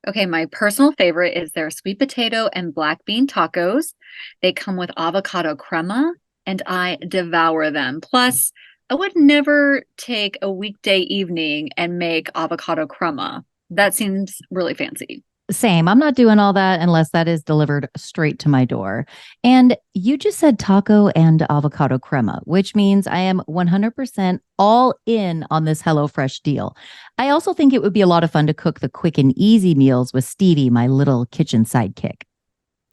Okay, my personal favorite is their sweet potato and black bean tacos. They come with avocado crema, and I devour them. Plus, I would never take a weekday evening and make avocado crema. That seems really fancy. Same. I'm not doing all that unless that is delivered straight to my door. And you just said taco and avocado crema, which means I am 100% all in on this HelloFresh deal. I also think it would be a lot of fun to cook the quick and easy meals with Stevie, my little kitchen sidekick.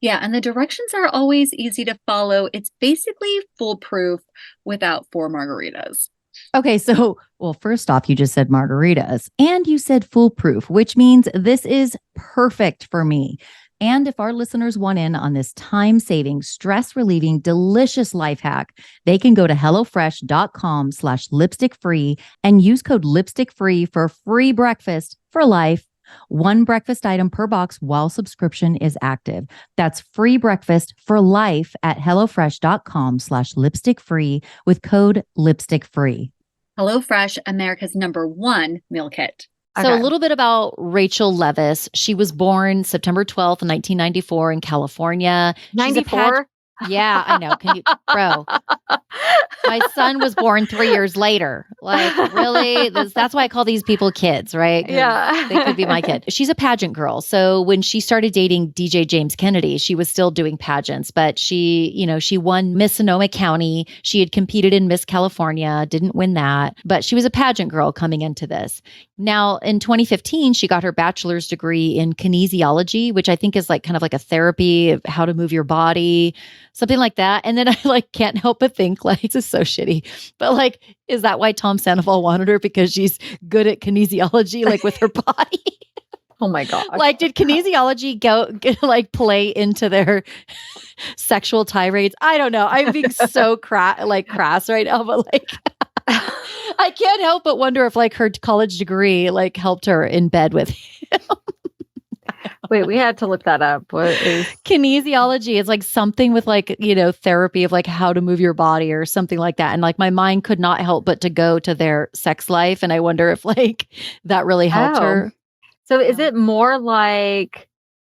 Yeah, and the directions are always easy to follow. It's basically foolproof without 4 margaritas. Okay, so, well, first off, you just said margaritas and you said foolproof, which means this is perfect for me. And if our listeners want in on this time-saving, stress-relieving, delicious life hack, they can go to HelloFresh.com/lipstick-free and use code lipstick-free for free breakfast for life. 1 breakfast item per box while subscription is active. That's free breakfast for life at HelloFresh.com/lipstick-free with code lipstick-free. HelloFresh, America's #1 meal kit. So a little bit about Rachel Leviss. She was born September 12th, 1994 in California. 94? Yeah, I know. Can you, bro? My son was born 3 years later. Like, really? That's why I call these people kids, right? Yeah. They could be my kid. She's a pageant girl. So when she started dating DJ James Kennedy, she was still doing pageants, but she won Miss Sonoma County. She had competed in Miss California, didn't win that, but she was a pageant girl coming into this. Now, in 2015, she got her bachelor's degree in kinesiology, which I think is like kind of like a therapy of how to move your body, something like that. And then I can't help but think this is so shitty, but is that why Tom Sandoval wanted her? Because she's good at kinesiology, with her body. Oh my gosh. Did kinesiology play into their sexual tirades? I don't know. I'm being so crass right now, but I can't help but wonder if her college degree helped her in bed with him. Wait, we had to look that up. What is kinesiology? It's something with therapy of how to move your body or something like that. And my mind could not help but to go to their sex life. And I wonder if that really helped her. So is it more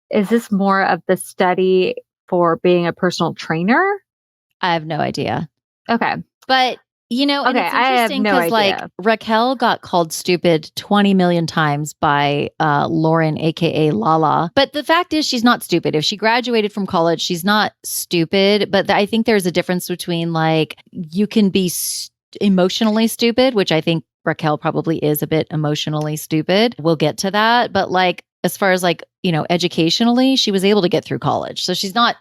is this more of the study for being a personal trainer? I have no idea. Okay. But and it's interesting because Raquel got called stupid 20 million times by Lauren, aka Lala. But the fact is, she's not stupid. If she graduated from college, she's not stupid. But I think there's a difference between you can be emotionally stupid, which I think Raquel probably is a bit emotionally stupid. We'll get to that. But as far as educationally, she was able to get through college. So she's not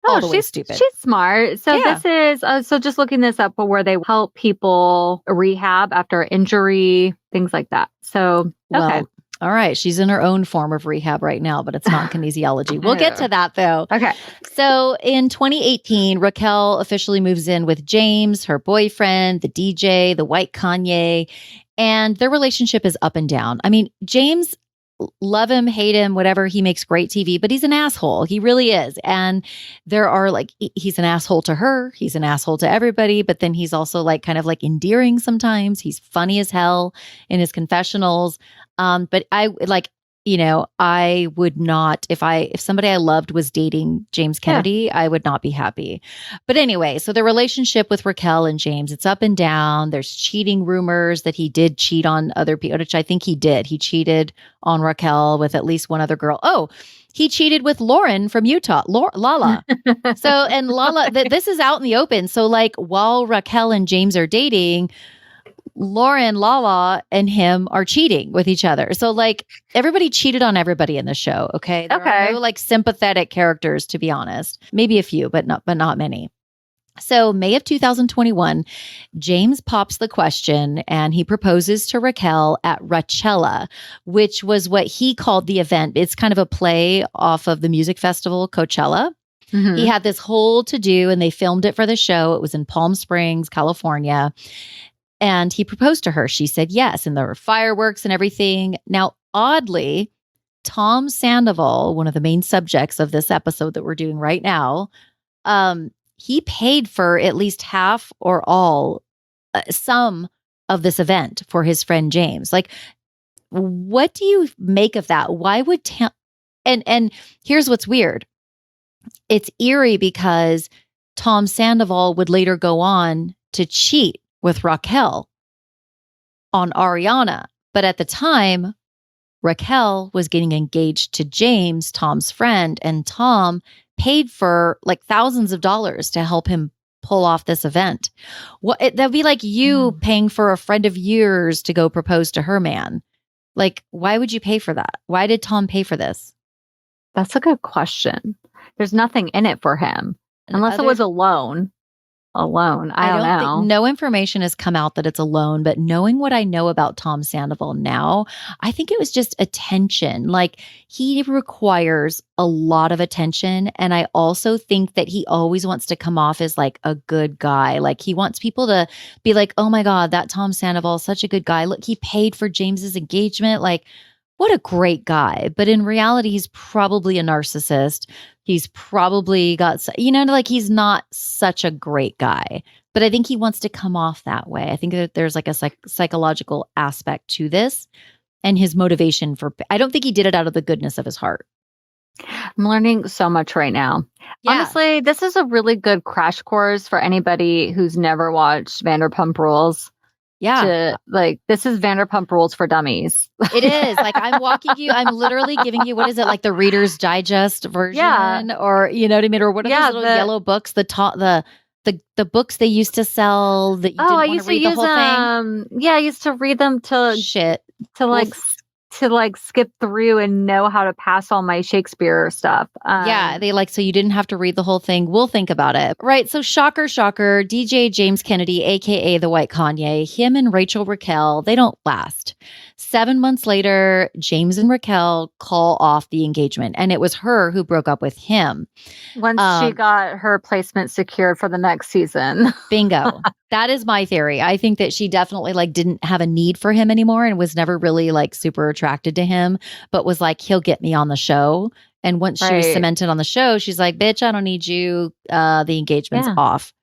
all the way stupid. She's smart. So this is, so just looking this up where they help people rehab after injury, things like that. So, okay. Well, all right. She's in her own form of rehab right now, but it's not kinesiology. We'll get to that though. Okay. So in 2018, Raquel officially moves in with James, her boyfriend, the DJ, the white Kanye, and their relationship is up and down. I mean, James love him, hate him, whatever. He makes great TV, but he's an asshole. He really is. And there are like, he's an asshole to her. He's an asshole to everybody. But then he's also like kind of like endearing sometimes. He's funny as hell in his confessionals. But I like, I would not, if somebody I loved was dating James Kennedy, I would not be happy. But anyway, so the relationship with Raquel and James, it's up and down. There's cheating rumors that he did cheat on other people, which I think he did. He cheated on Raquel with at least one other girl. Oh, he cheated with Lauren from Utah, Lala. And Lala, this is out in the open. So like while Raquel and James are dating, Lauren, Lala, and him are cheating with each other. So like everybody cheated on everybody in the show. Okay. There are no like sympathetic characters, to be honest. Maybe a few, but not many. So May of 2021, James pops the question and he proposes to Raquel at Rachella, which was what he called the event. It's kind of a play off of the music festival, Coachella. Mm-hmm. He had this whole to-do and they filmed it for the show. It was in Palm Springs, California. And he proposed to her. She said yes. And there were fireworks and everything. Now, oddly, Tom Sandoval, one of the main subjects of this episode that we're doing right now, he paid for at least half or all, some of this event for his friend James. Like, what do you make of that? Why would and here's what's weird. It's eerie because Tom Sandoval would later go on to cheat with Raquel on Ariana. But at the time, Raquel was getting engaged to James, Tom's friend, and Tom paid for like thousands of dollars to help him pull off this event. That'd be like you paying for a friend of yours to go propose to her man. Like, why would you pay for that? Why did Tom pay for this? That's a good question. There's nothing in it for him, unless it was a loan. I don't know. Think, no information has come out that it's a loan, but knowing what I know about Tom Sandoval now, I think it was just attention. Like he requires a lot of attention. And I also think that he always wants to come off as like a good guy. Like he wants people to be like, oh my God, that Tom Sandoval is such a good guy. Look, he paid for James's engagement. Like, what a great guy. But in reality, he's probably a narcissist. He's probably got, like he's not such a great guy. But I think he wants to come off that way. I think that there's like a psychological aspect to this and his motivation I don't think he did it out of the goodness of his heart. I'm learning so much right now. Yeah. Honestly, this is a really good crash course for anybody who's never watched Vanderpump Rules. Yeah. This is Vanderpump Rules for dummies. It is. Like I'm literally giving you, what is it? Like the Reader's Digest version or, you know what I mean? Or what are those little yellow books, the books they used to sell that you didn't want to read the whole thing? Yeah, I used to read them to skip through and know how to pass all my Shakespeare stuff. So you didn't have to read the whole thing. We'll think about it. Right. So shocker, DJ James Kennedy, AKA the White Kanye, him and Rachel Raquel, they don't last. 7 months later, James and Raquel call off the engagement. And it was her who broke up with him. Once she got her placement secured for the next season. Bingo. That is my theory. I think that she definitely didn't have a need for him anymore and was never really super attracted to him, but was like, he'll get me on the show. And once she was cemented on the show, she's like, bitch, I don't need you. The engagement's off.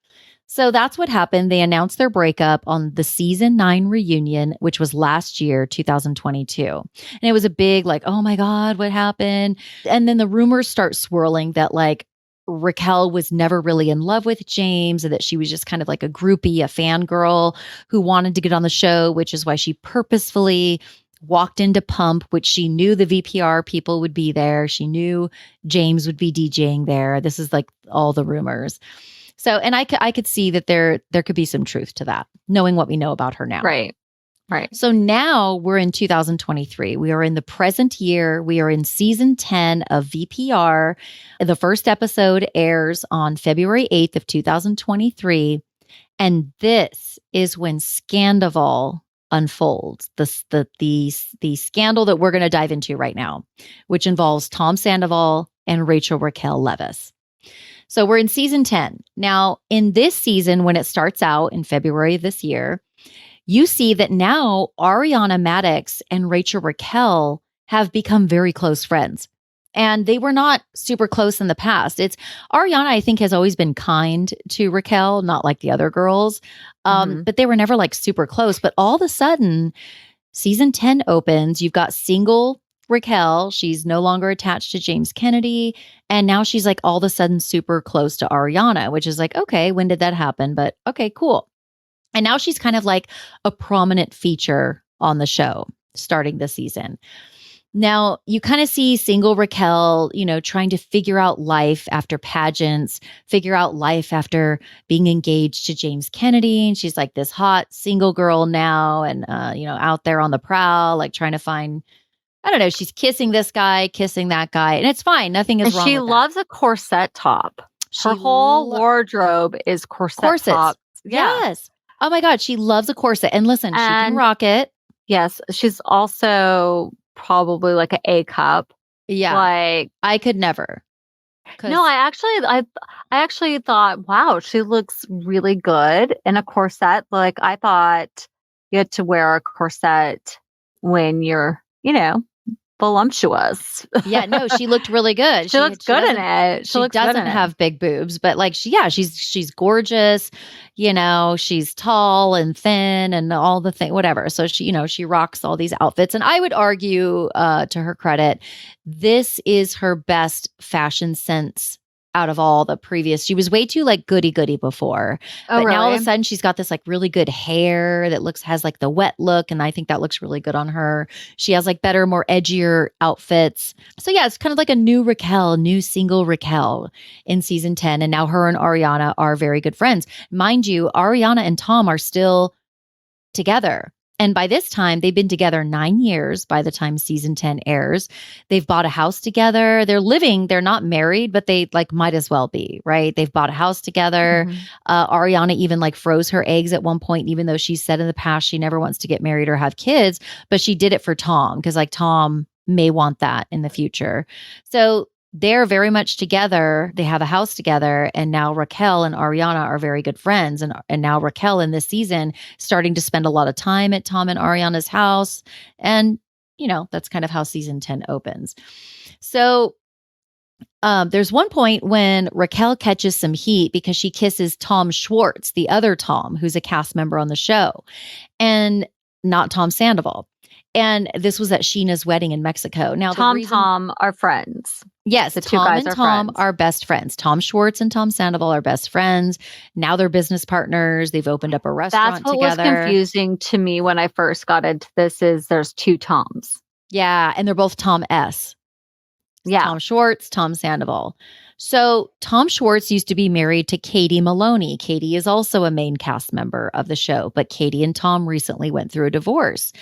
So that's what happened. They announced their breakup on the season 9 reunion, which was last year, 2022. And it was a big oh my God, what happened? And then the rumors start swirling that Raquel was never really in love with James and that she was just kind of like a groupie, a fangirl who wanted to get on the show, which is why she purposefully walked into Pump, which she knew the VPR people would be there. She knew James would be DJing there. This is all the rumors. So, and I could see that there could be some truth to that, knowing what we know about her now. Right. So now we're in 2023. We are in the present year. We are in season 10 of VPR. The first episode airs on February 8th of 2023. And this is when Scandoval unfolds, the scandal that we're going to dive into right now, which involves Tom Sandoval and Rachel Raquel Leviss. So we're in season 10. Now, in this season, when it starts out in February of this year, you see that now Ariana Madix and Rachel Raquel have become very close friends. And they were not super close in the past. It's Ariana, I think, has always been kind to Raquel, not like the other girls. But they were never like super close. But all of a sudden, season 10 opens. You've got single Raquel. She's no longer attached to James Kennedy. And now she's like all of a sudden super close to Ariana, which is like, okay, when did that happen? But okay, cool. And now she's kind of like a prominent feature on the show starting the season. Now, you kind of see single Raquel, trying to figure out life after pageants, figure out life after being engaged to James Kennedy. And she's like this hot single girl now and, out there on the prowl, like trying to find, I don't know, she's kissing this guy, kissing that guy. And it's fine. Nothing is wrong She with loves a corset top. Her whole wardrobe is corsets. Tops. Yeah. Yes. Oh my God. She loves a corset. And listen, she can rock it. Yes. She's also probably like an A cup. Yeah. Like I could never. No, I actually thought, wow, she looks really good in a corset. Like I thought you had to wear a corset when you're, voluptuous. Yeah, no, she looked really good. She looks good in it. She doesn't have big boobs, but like she's gorgeous. She's tall and thin and all the thing, whatever. So she rocks all these outfits. And I would argue, to her credit, this is her best fashion sense out of all the previous. She was way too like goody before. But now all of a sudden she's got this like really good hair that has like the wet look. And I think that looks really good on her. She has like better, more edgier outfits. So yeah, it's kind of like a new Raquel, new single Raquel in season 10. And now her and Ariana are very good friends. Mind you, Ariana and Tom are still together. And by this time, they've been together 9 years by the time season 10 airs. They've bought a house together. They're not married, but they like might as well be, right? They've bought a house together. Ariana even like froze her eggs at one point, even though she said in the past she never wants to get married or have kids, but she did it for Tom because like Tom may want that in the future. So they're very much together. They have a house together. And now Raquel and Ariana are very good friends. And now Raquel in this season starting to spend a lot of time at Tom and Ariana's house. And, that's kind of how season 10 opens. So there's one point when Raquel catches some heat because she kisses Tom Schwartz, the other Tom, who's a cast member on the show, and not Tom Sandoval. And this was at Sheena's wedding in Mexico. Now, Tom are friends. Yes, the two guys and Tom are best friends. Tom Schwartz and Tom Sandoval are best friends. Now they're business partners. They've opened up a restaurant together. That's what was confusing to me when I first got into this is there's two Toms. Yeah, and they're both Tom S. Yeah. Tom Schwartz, Tom Sandoval. So Tom Schwartz used to be married to Katie Maloney. Katie is also a main cast member of the show, but Katie and Tom recently went through a divorce.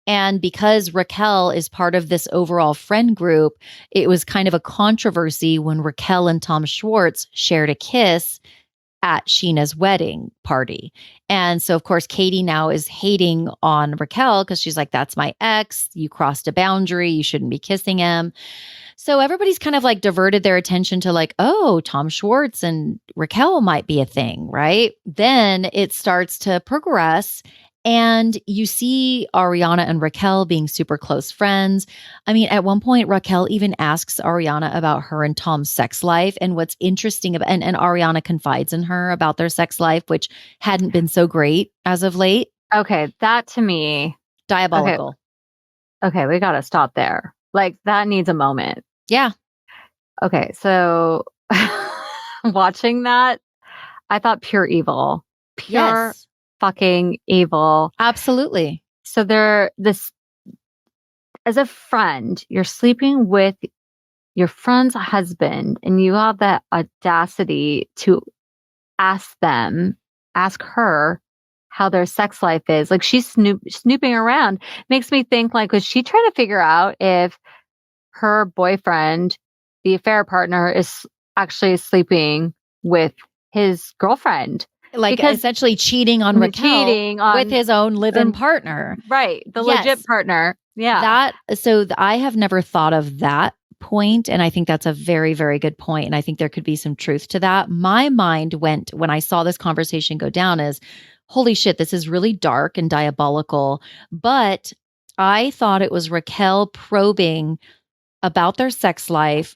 And because Raquel is part of this overall friend group, it was kind of a controversy when Raquel and Tom Schwartz shared a kiss at Sheena's wedding party. And so, of course, Katie now is hating on Raquel because she's like, that's my ex. You crossed a boundary. You shouldn't be kissing him. So everybody's kind of like diverted their attention to like, oh, Tom Schwartz and Raquel might be a thing, right? Then it starts to progress. And you see Ariana and Raquel being super close friends. I mean, at one point, Raquel even asks Ariana about her and Tom's sex life. And what's interesting about, and Ariana confides in her about their sex life, which hadn't been so great as of late. Okay, that to me. Diabolical. Okay, we got to stop there. Like, that needs a moment. Yeah. Okay, so watching that, I thought pure evil. Pure fucking evil. Absolutely. So as a friend, you're sleeping with your friend's husband and you have the audacity to ask her how their sex life is. Like she's snooping around. Makes me think like, was she trying to figure out if her boyfriend, the affair partner, is actually sleeping with his girlfriend? Like essentially cheating on Raquel with his own live-in partner. Right. The legit partner. Yeah. I have never thought of that point. And I think that's a very, very good point. And I think there could be some truth to that. My mind went when I saw this conversation go down is, holy shit, this is really dark and diabolical. But I thought it was Raquel probing about their sex life,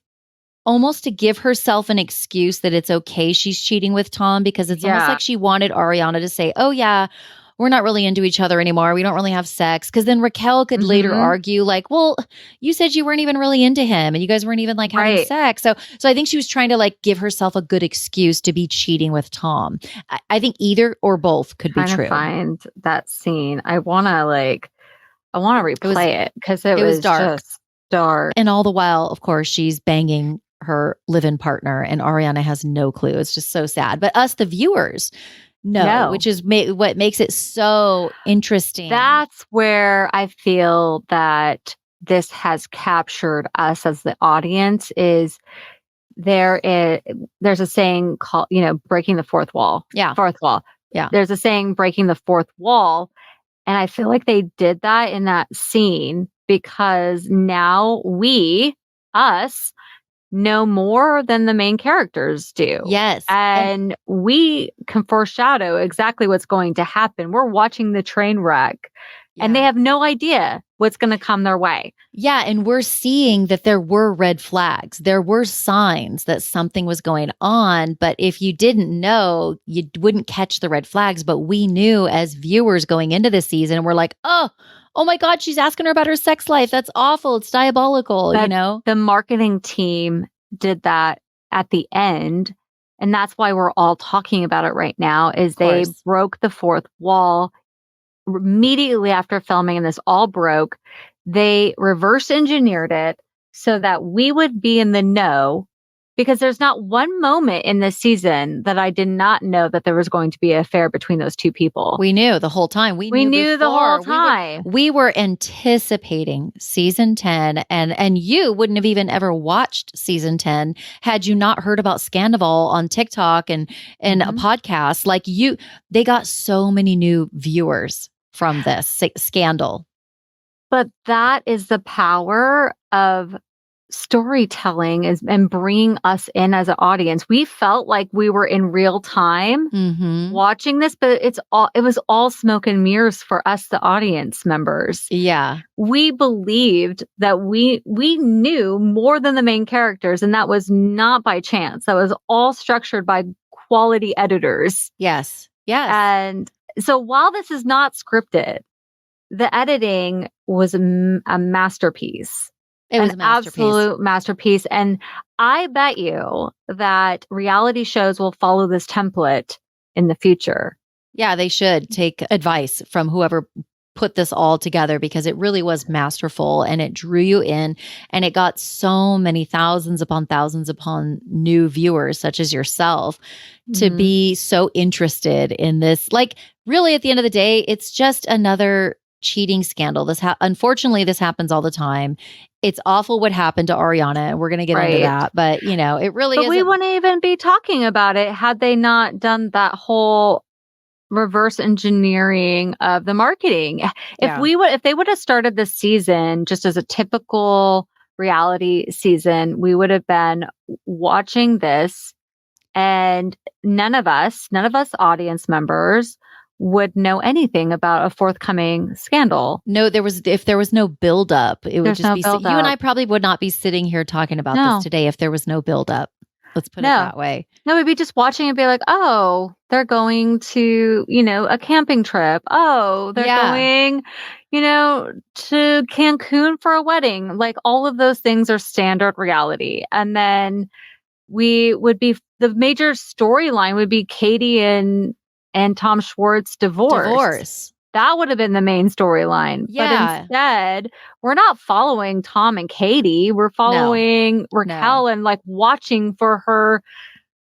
almost to give herself an excuse that it's okay she's cheating with Tom, because it's almost like she wanted Ariana to say, oh yeah, we're not really into each other anymore. We don't really have sex. Because then Raquel could later argue like, well, you said you weren't even really into him and you guys weren't even like having sex. So I think she was trying to like give herself a good excuse to be cheating with Tom. I think either or both could be true. Find that scene. I want to replay it because it was dark. Just dark. And all the while, of course, she's banging her live-in partner and Ariana has no clue. It's just so sad. But us, the viewers, know, which is what makes it so interesting. That's where I feel that this has captured us as the audience. Is there's a saying called, breaking the fourth wall. Yeah. Fourth wall. Yeah. There's a saying, breaking the fourth wall. And I feel like they did that in that scene because now us, know more than the main characters do. Yes. And we can foreshadow exactly what's going to happen. We're watching the train wreck and they have no idea what's going to come their way. Yeah. And we're seeing that there were red flags. There were signs that something was going on. But if you didn't know, you wouldn't catch the red flags. But we knew as viewers going into this season, we're like, oh my God, she's asking her about her sex life. That's awful. It's diabolical, The marketing team did that at the end. And that's why we're all talking about it right now, is they broke the fourth wall immediately after filming, and this all broke. They reverse engineered it so that we would be in the know, because there's not one moment in this season that I did not know that there was going to be an affair between those two people. We knew the whole time. We knew the whole time. We were anticipating season 10, and you wouldn't have even ever watched season 10 had you not heard about Scandoval on TikTok and a podcast. Like they got so many new viewers from this scandal. But that is the power of storytelling and bringing us in as an audience. We felt like we were in real time watching this, but it was all smoke and mirrors for us, the audience members. Yeah. We believed that we knew more than the main characters, and that was not by chance. That was all structured by quality editors. Yes. Yes. And so while this is not scripted, the editing was a masterpiece. It was an absolute masterpiece. And I bet you that reality shows will follow this template in the future. Yeah, they should take advice from whoever put this all together, because it really was masterful and it drew you in, and it got so many thousands upon new viewers such as yourself to be so interested in this. Like, really, at the end of the day, it's just another cheating scandal. Unfortunately, this happens all the time. It's awful what happened to Ariana, and we're going to get into that. But it really is. We wouldn't even be talking about it had they not done that whole reverse engineering of the marketing. If they would have started this season just as a typical reality season, we would have been watching this, and none of us audience members would know anything about a forthcoming scandal. No, if there was no buildup, it would just be, you and I probably would not be sitting here talking about this today if there was no buildup. Let's put it that way. No, we'd be just watching and be like, oh, they're going to, a camping trip. Oh, they're going, to Cancun for a wedding. Like, all of those things are standard reality. And then the major storyline would be Katie and Tom Schwartz divorce. That would have been the main storyline. Yeah. But instead, we're not following Tom and Katie. We're following Raquel and like watching for her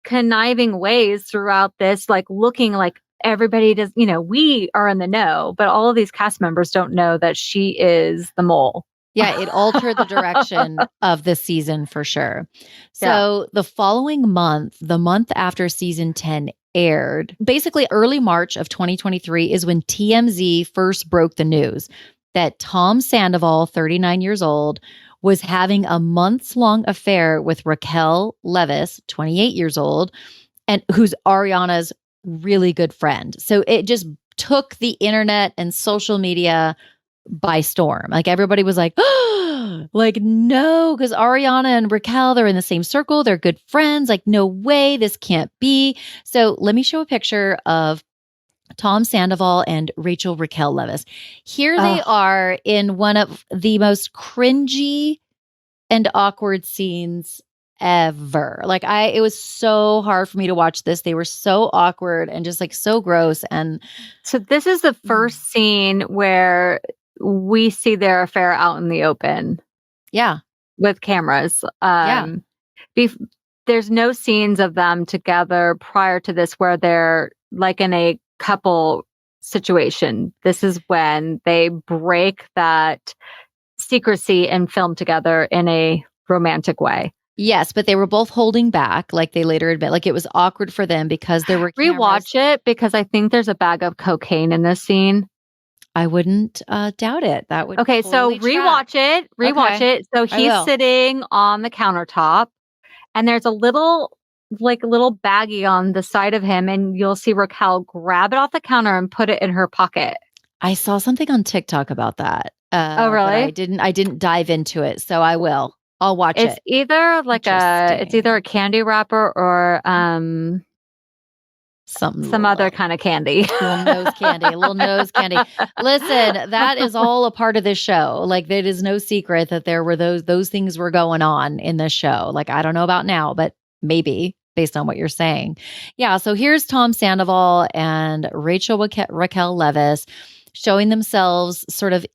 conniving ways throughout this, like looking like everybody does. We are in the know, but all of these cast members don't know that she is the mole. Yeah, it altered the direction of the season for sure. So the following month, the month after season 10 aired, basically early March of 2023 is when TMZ first broke the news that Tom Sandoval, 39 years old, was having a months-long affair with Raquel Leviss, 28 years old, and who's Ariana's really good friend. So it just took the internet and social media by storm. Like everybody was like, oh, like, no, because Ariana and Raquel, they're in the same circle. They're good friends. Like, no way, this can't be. So let me show a picture of Tom Sandoval and Rachel Raquel Leviss. Here they are in one of the most cringy and awkward scenes ever. Like it was so hard for me to watch this. They were so awkward and just like so gross. And so this is the first scene where we see their affair out in the open. Yeah. With cameras. There's no scenes of them together prior to this where they're like in a couple situation. This is when they break that secrecy and film together in a romantic way. Yes, but they were both holding back, like they later admit. Like it was awkward for them because there were cameras. Rewatch it because I think there's a bag of cocaine in this scene. I wouldn't doubt it. That would okay. Totally so rewatch it. It. So he's sitting on the countertop, and there's a little baggie on the side of him, and you'll see Raquel grab it off the counter and put it in her pocket. I saw something on TikTok about that. Oh, really? I didn't dive into it, so I will. I'll watch it. It's either a candy wrapper or some other kind of candy. Little nose candy. Listen, that is all a part of this show. Like it is no secret that there were those things were going on in this show. Like I don't know about now, but maybe based on what you're saying. Yeah. So here's Tom Sandoval and Rachel Raquel Leviss showing themselves sort of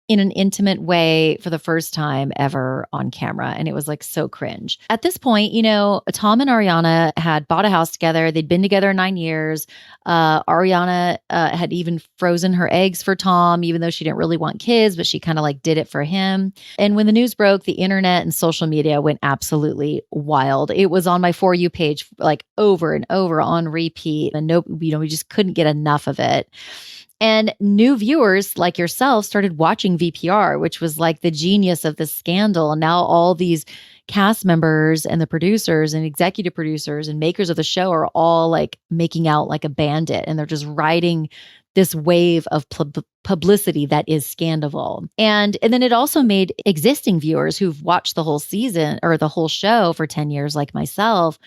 in an intimate way for the first time ever on camera. And it was like so cringe. At this point, Tom and Ariana had bought a house together. They'd been together 9 years. Ariana had even frozen her eggs for Tom, even though she didn't really want kids, but she kind of like did it for him. And when the news broke, the internet and social media went absolutely wild. It was on my For You page, like over and over on repeat. And we just couldn't get enough of it. And new viewers like yourself started watching VPR, which was like the genius of the scandal. And now all these cast members and the producers and executive producers and makers of the show are all like making out like a bandit. And they're just riding this wave of publicity that is Scandoval. And then it also made existing viewers who've watched the whole season or the whole show for 10 years, like myself,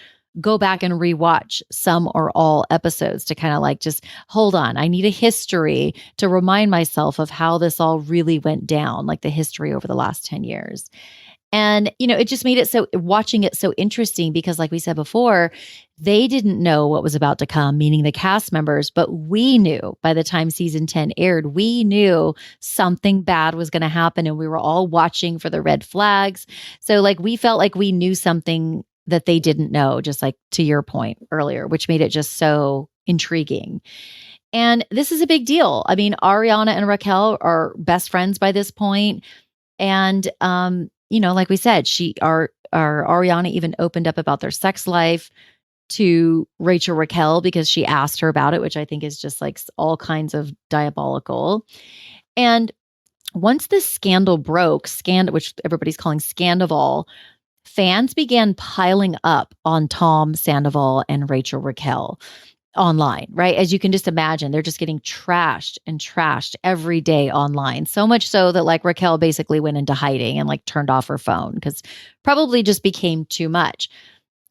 go back and rewatch some or all episodes to kind of like just hold on. I need a history to remind myself of how this all really went down, like the history over the last 10 years. And, it just made it watching it so interesting because like we said before, they didn't know what was about to come, meaning the cast members, but we knew by the time season 10 aired, we knew something bad was going to happen and we were all watching for the red flags. So like we felt like we knew something that they didn't know, just like to your point earlier, which made it just so intriguing. And this is a big deal. I mean, Ariana and Raquel are best friends by this point. And, like we said, Ariana even opened up about their sex life to Rachel Raquel because she asked her about it, which I think is just like all kinds of diabolical. And once this scandal broke, which everybody's calling Scandoval, fans began piling up on Tom Sandoval and Rachel Raquel online, right? As you can just imagine, they're just getting trashed and trashed every day online. So much so that like Raquel basically went into hiding and like turned off her phone because probably just became too much.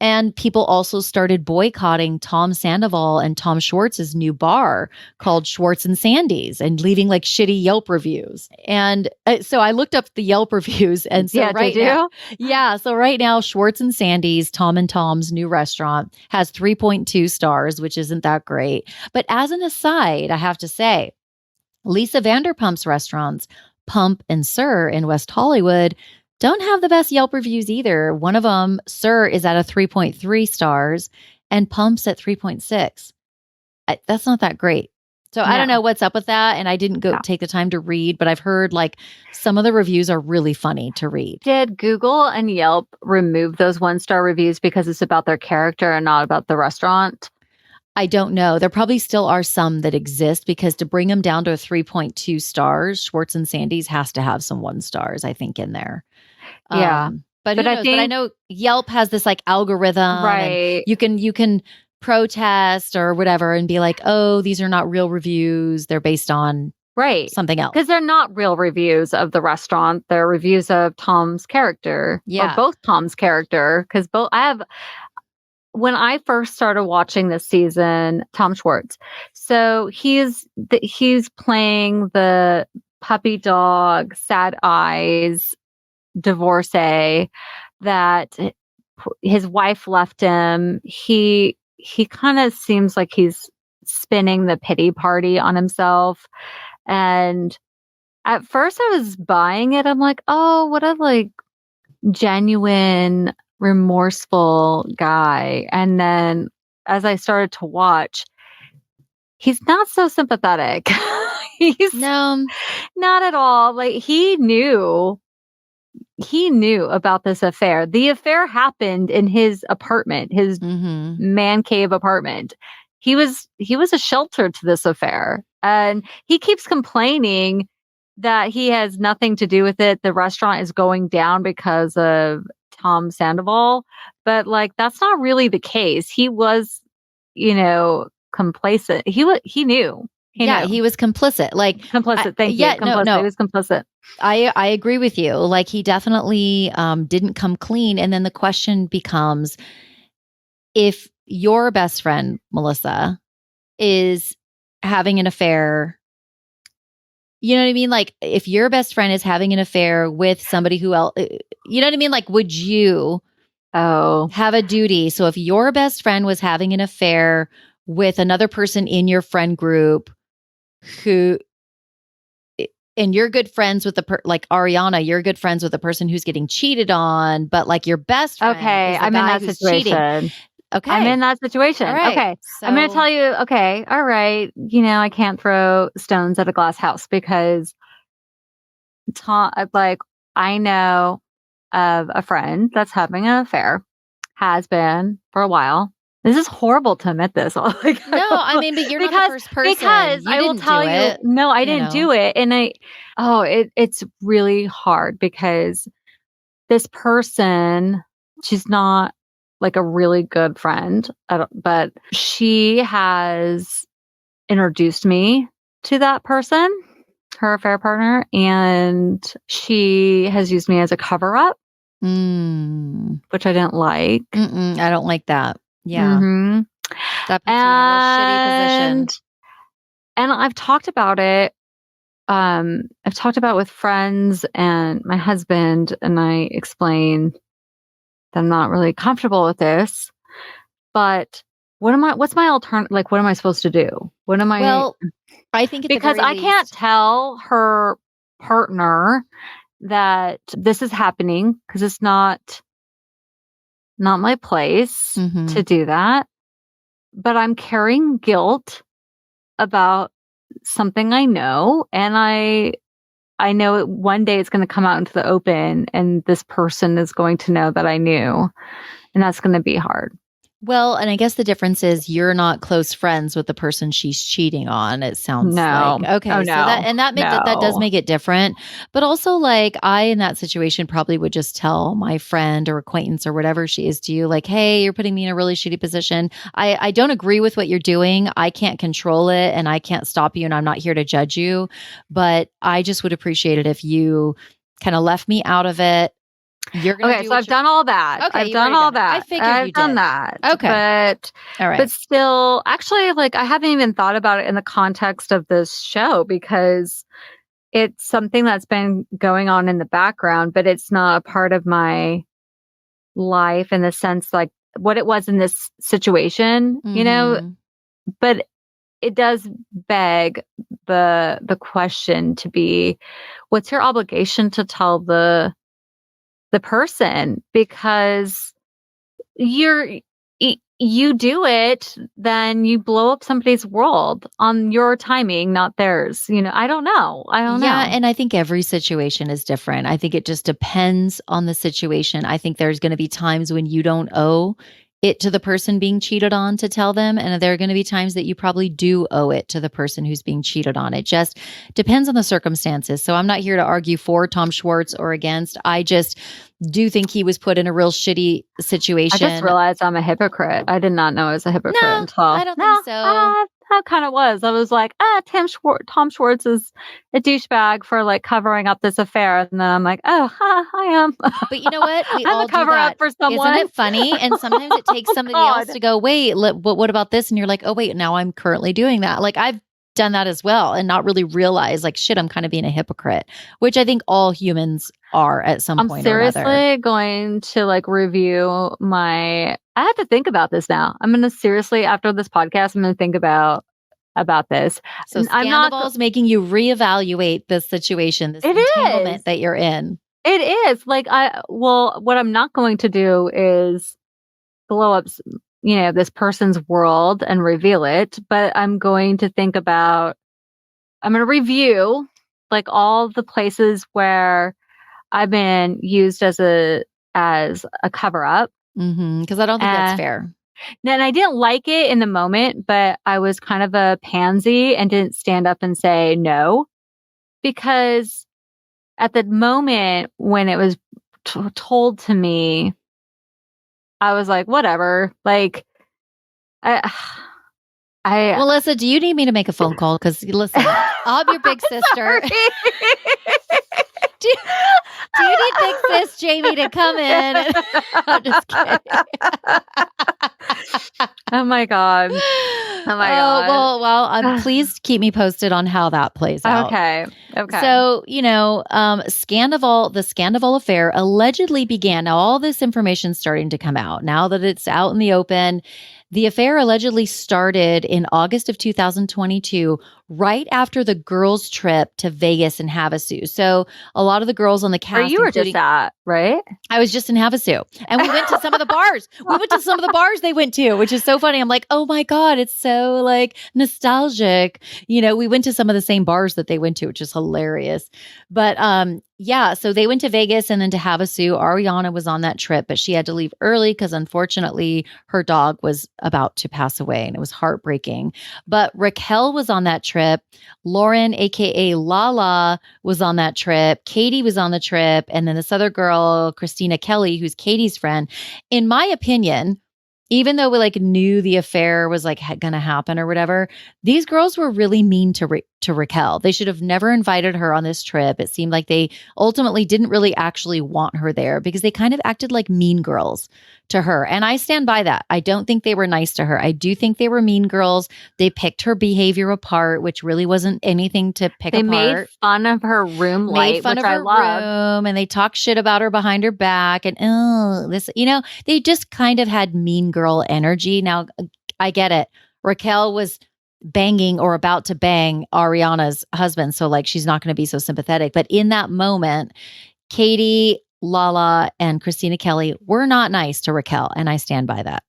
And people also started boycotting Tom Sandoval and Tom Schwartz's new bar called Schwartz and Sandy's and leaving like shitty Yelp reviews. And so I looked up the Yelp reviews. And so so right now, Schwartz and Sandy's, Tom and Tom's new restaurant, has 3.2 stars, which isn't that great. But as an aside, I have to say, Lisa Vanderpump's restaurants, Pump and Sir in West Hollywood, don't have the best Yelp reviews either. One of them, Sir, is at a 3.3 stars and Pump's at 3.6. That's not that great. So I don't know what's up with that. And I didn't take the time to read, but I've heard like some of the reviews are really funny to read. Did Google and Yelp remove those 1-star reviews because it's about their character and not about the restaurant? I don't know. There probably still are some that exist because to bring them down to a 3.2 stars, Schwartz and Sandy's has to have some 1 stars, I think, in there. Yeah. But I know Yelp has this like algorithm. Right. You can protest or whatever and be like, oh, these are not real reviews. They're based on Right. something else. Because they're not real reviews of the restaurant. They're reviews of Tom's character. Yeah. Or both Tom's character. Because when I first started watching this season, Tom Schwartz. So he's playing the puppy dog, sad eyes, divorcee that his wife left him. He kind of seems like he's spinning the pity party on himself. And at first I was buying it. I'm like, oh, what a like genuine, remorseful guy. And then as I started to watch, he's not so sympathetic. He's No, not at all. Like he knew about this affair. The affair happened in his apartment, his man cave apartment. He was a shelter to this affair. And he keeps complaining that he has nothing to do with it. The restaurant is going down because of Tom Sandoval. But like that's not really the case. He was, complacent. He knew. He was complicit. Like complicit. Thank you. Yeah, complicit. no. He was complicit. I agree with you. Like he definitely didn't come clean. And then the question becomes, if your best friend, Melissa, is having an affair, you know what I mean? Like if your best friend is having an affair with somebody who else, you know what I mean? Like would you have a duty? So if your best friend was having an affair with another person in your friend group and you're good friends with like Ariana, you're good friends with the person who's getting cheated on, but like your best friend is the I'm guy in that who's situation. Cheating. Okay. I'm in that situation. All right. Okay. So, I'm going to tell you, okay, all right, I can't throw stones at a glass house because I know of a friend that's having an affair, has been for a while. This is horrible to admit this. No, I mean, but you're not the first person. Because I will tell you, no, I didn't do it. And it's really hard because this person, she's not like a really good friend, but she has introduced me to that person, her affair partner, and she has used me as a cover up, which I didn't like. I don't like that. Yeah. Mm-hmm. That puts you in a real shitty position. And I've talked about it. I've talked about it with friends and my husband, and I explain that I'm not really comfortable with this. But what's my alternative? Like, what am I supposed to do? Well, I think because I can't tell her partner that this is happening because it's not my place to do that. But I'm carrying guilt about something I know, and I know it one day it's going to come out into the open, and this person is going to know that I knew, and that's going to be hard. Well, and I guess the difference is you're not close friends with the person she's cheating on. It sounds like. Okay. Oh, so that does make it different. But also like I, in that situation, probably would just tell my friend or acquaintance or whatever she is to you, like, hey, you're putting me in a really shitty position. I don't agree with what you're doing. I can't control it and I can't stop you and I'm not here to judge you. But I just would appreciate it if you kind of left me out of it. So I've done all that. Okay, I've done all that. I figured I've done that. Okay. But all right. But still, actually, like I haven't even thought about it in the context of this show because it's something that's been going on in the background, but it's not a part of my life in the sense like what it was in this situation, but it does beg the question to be, what's your obligation to tell the person, because you do it, then you blow up somebody's world on your timing, not theirs. I don't know. Yeah, and I think every situation is different. I think it just depends on the situation. I think there's going to be times when you don't owe it to the person being cheated on to tell them. And there are going to be times that you probably do owe it to the person who's being cheated on. It just depends on the circumstances. So I'm not here to argue for Tom Schwartz or against. I just do think he was put in a real shitty situation. I just realized I'm a hypocrite. I did not know I was a hypocrite until. I don't think so. how it kind of was. I was like, Tom Schwartz is a douchebag for like covering up this affair. And then I'm like, oh, I am. But you know what? We I'm all a cover do that. up for someone. Isn't it funny? And sometimes it takes somebody else to go, wait, but what about this? And you're like, oh, wait, now I'm currently doing that. Like I've done that as well and not really realize like, shit, I'm kind of being a hypocrite, which I think all humans are at some point or another. I'm seriously going to like review I have to think about this now. I'm going to seriously, after this podcast, I'm going to think about this. So Scandoval's making you reevaluate this situation, this entanglement that you're in. It is. Like, what I'm not going to do is blow up, this person's world and reveal it, but I'm going to review like all the places where I've been used as a cover up. Because I don't think that's fair. And I didn't like it in the moment, but I was kind of a pansy and didn't stand up and say no, because at the moment when it was told to me, I was like, whatever. Like, Melissa, do you need me to make a phone call? Because listen, I'm your big sister. Do you need big sis Jami to come in? I'm just kidding. Oh my God. Well, please keep me posted on how that plays out. Okay. So, the Scandoval affair allegedly began. Now, all this information starting to come out. Now that it's out in the open, the affair allegedly started in August of 2022, right after the girls' trip to Vegas and Havasu. So a lot of the girls on the cast— you were just at, right? I was just in Havasu. And we went to some of the bars. We went to some of the bars they went to, which is so funny. I'm like, oh my God, it's so like nostalgic. We went to some of the same bars that they went to, which is hilarious. But yeah, so they went to Vegas and then to Havasu. Ariana was on that trip, but she had to leave early because unfortunately her dog was about to pass away and it was heartbreaking. But Raquel was on that trip. Lauren, aka Lala, was on that trip. Katie was on the trip. And then this other girl, Christina Kelly, who's Katie's friend. In my opinion, even though we like knew the affair was like going to happen or whatever, these girls were really mean to Raquel. They should have never invited her on this trip. It seemed like they ultimately didn't really actually want her there because they kind of acted like mean girls to her. And I stand by that. I don't think they were nice to her. I do think they were mean girls. They picked her behavior apart, which really wasn't anything to pick apart. They made fun of her room light, made fun of her room, and they talked shit about her behind her back. And they just kind of had mean girl energy. Now, I get it. Raquel was banging or about to bang Ariana's husband, so like she's not going to be so sympathetic. But in that moment, Katie, Lala, and Christina Kelly were not nice to Raquel, and I stand by that.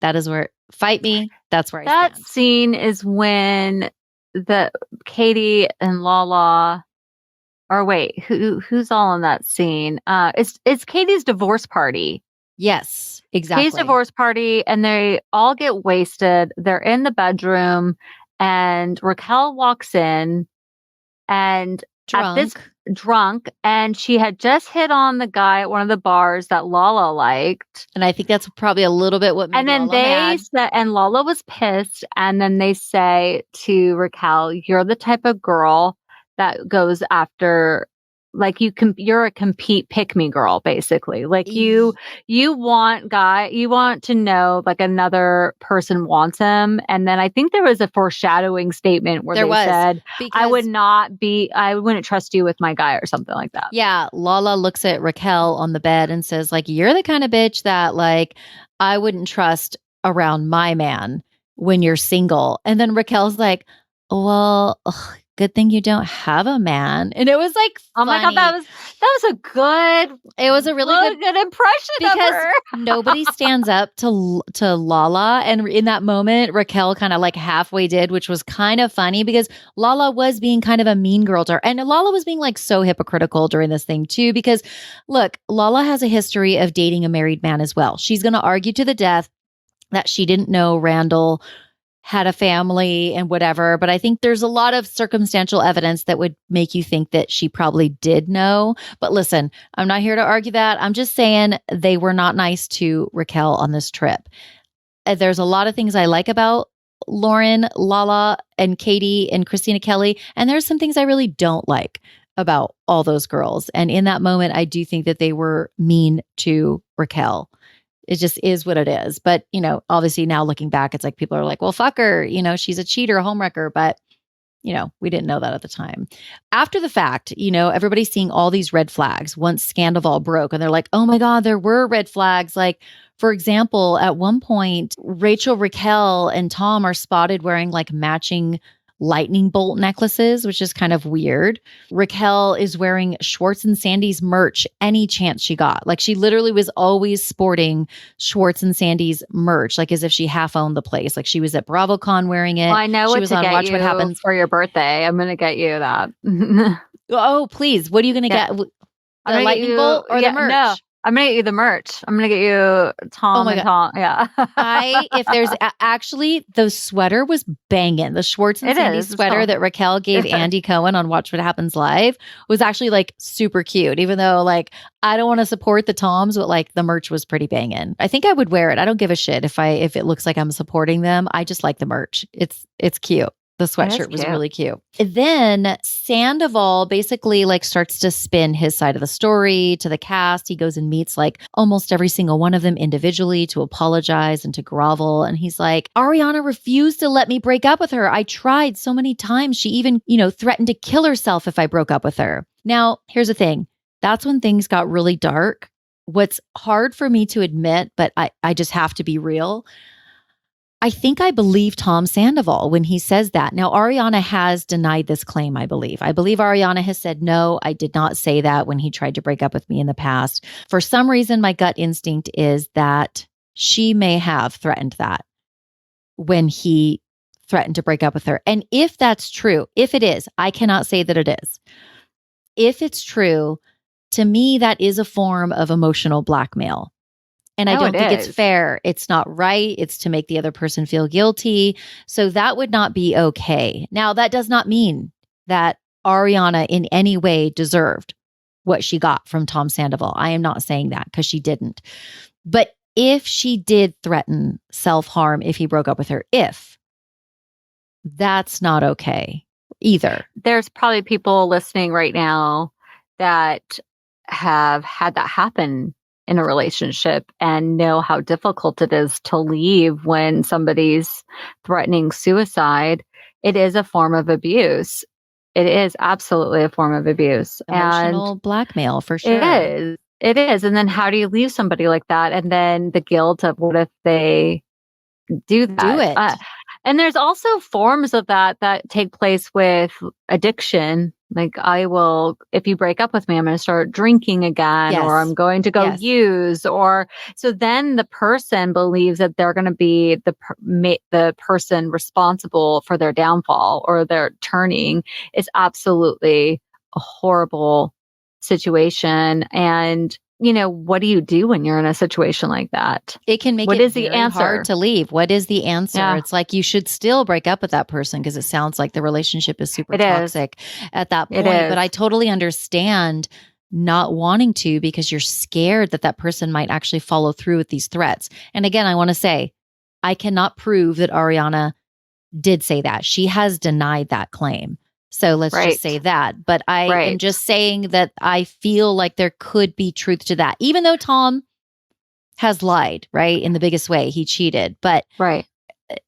That is where— fight me. That's where I stand. That scene is when the Katie and Lala— or wait, who's all in that scene? It's Katie's divorce party. Yes, exactly. Katie's divorce party, and they all get wasted. They're in the bedroom, and Raquel walks in, and drunk, and she had just hit on the guy at one of the bars that Lala liked. And I think that's probably a little bit what made and then Lala mad. And Lala was pissed. And then they say to Raquel, "You're the type of girl that goes after, like, you're a compete pick me girl, basically. Like you want to know like another person wants him." And then I think there was a foreshadowing statement where they said, I wouldn't trust you with my guy or something like that. Yeah. Lala looks at Raquel on the bed and says like, you're the kind of bitch that like, I wouldn't trust around my man when you're single. And then Raquel's like, well, good thing you don't have a man. And it was like, oh my God, that was a really good impression because of her. Nobody stands up to Lala. And in that moment, Raquel kind of like halfway did, which was kind of funny because Lala was being kind of a mean girl to her. And Lala was being like so hypocritical during this thing too, because look, Lala has a history of dating a married man as well. She's going to argue to the death that she didn't know Randall had a family and whatever. But I think there's a lot of circumstantial evidence that would make you think that she probably did know. But listen, I'm not here to argue that. I'm just saying they were not nice to Raquel on this trip. There's a lot of things I like about Lauren, Lala, and Katie, and Christina Kelly. And there's some things I really don't like about all those girls. And in that moment, I do think that they were mean to Raquel. It just is what it is. But, obviously now looking back, it's like people are like, well, fuck her. She's a cheater, a homewrecker. But, we didn't know that at the time. After the fact, everybody's seeing all these red flags once Scandoval broke. And they're like, oh my God, there were red flags. Like, for example, at one point, Rachel, Raquel, and Tom are spotted wearing like matching lightning bolt necklaces, which is kind of weird. Raquel is wearing Schwartz and Sandy's merch any chance she got. Like she literally was always sporting Schwartz and Sandy's merch, like as if she half owned the place. Like she was at BravoCon wearing it. Well, I know she what was to on get Watch you What Happens for your birthday. I'm going to get you that. Oh, please. What are you going to get? The lightning bolt or the merch? No. I'm going to get you the merch. I'm going to get you Tom and Tom. Yeah. If there's actually, the sweater was banging. The Schwartz and Sandy sweater that Raquel gave Andy Cohen on Watch What Happens Live was actually like super cute, even though like I don't want to support the Toms, but like the merch was pretty banging. I think I would wear it. I don't give a shit if it looks like I'm supporting them. I just like the merch. It's cute. The sweatshirt was really cute. And then Sandoval basically like starts to spin his side of the story to the cast. He goes and meets like almost every single one of them individually to apologize and to grovel. And he's like, Ariana refused to let me break up with her. I tried so many times. She even, threatened to kill herself if I broke up with her. Now, here's the thing. That's when things got really dark. What's hard for me to admit, but I just have to be real. I think I believe Tom Sandoval when he says that. Now, Ariana has denied this claim, I believe. I believe Ariana has said, no, I did not say that when he tried to break up with me in the past. For some reason, my gut instinct is that she may have threatened that when he threatened to break up with her. And if that's true, if it is, I cannot say that it is. If it's true, to me, that is a form of emotional blackmail. And I don't think it's fair. It's not right. It's to make the other person feel guilty. So that would not be okay. Now, that does not mean that Ariana in any way deserved what she got from Tom Sandoval. I am not saying that because she didn't. But if she did threaten self-harm if he broke up with her, that's not okay either. There's probably people listening right now that have had that happen in a relationship and know how difficult it is to leave when somebody's threatening suicide. It is a form of abuse. It is absolutely a form of abuse. Emotional blackmail for sure. It is. And then how do you leave somebody like that? And then the guilt of what if they do that? Do it. And there's also forms of that take place with addiction. Like if you break up with me, I'm going to start drinking again, or I'm going to go use, or so then the person believes that they're going to be the person responsible for their downfall or their turning. It's absolutely a horrible situation. And what do you do when you're in a situation like that? It can make it very hard to leave. What is the answer? Yeah. It's like you should still break up with that person because it sounds like the relationship is super toxic at that point. But I totally understand not wanting to because you're scared that person might actually follow through with these threats. And again, I want to say, I cannot prove that Ariana did say that. She has denied that claim. So let's just say that. But I am just saying that I feel like there could be truth to that, even though Tom has lied, right? In the biggest way, he cheated. But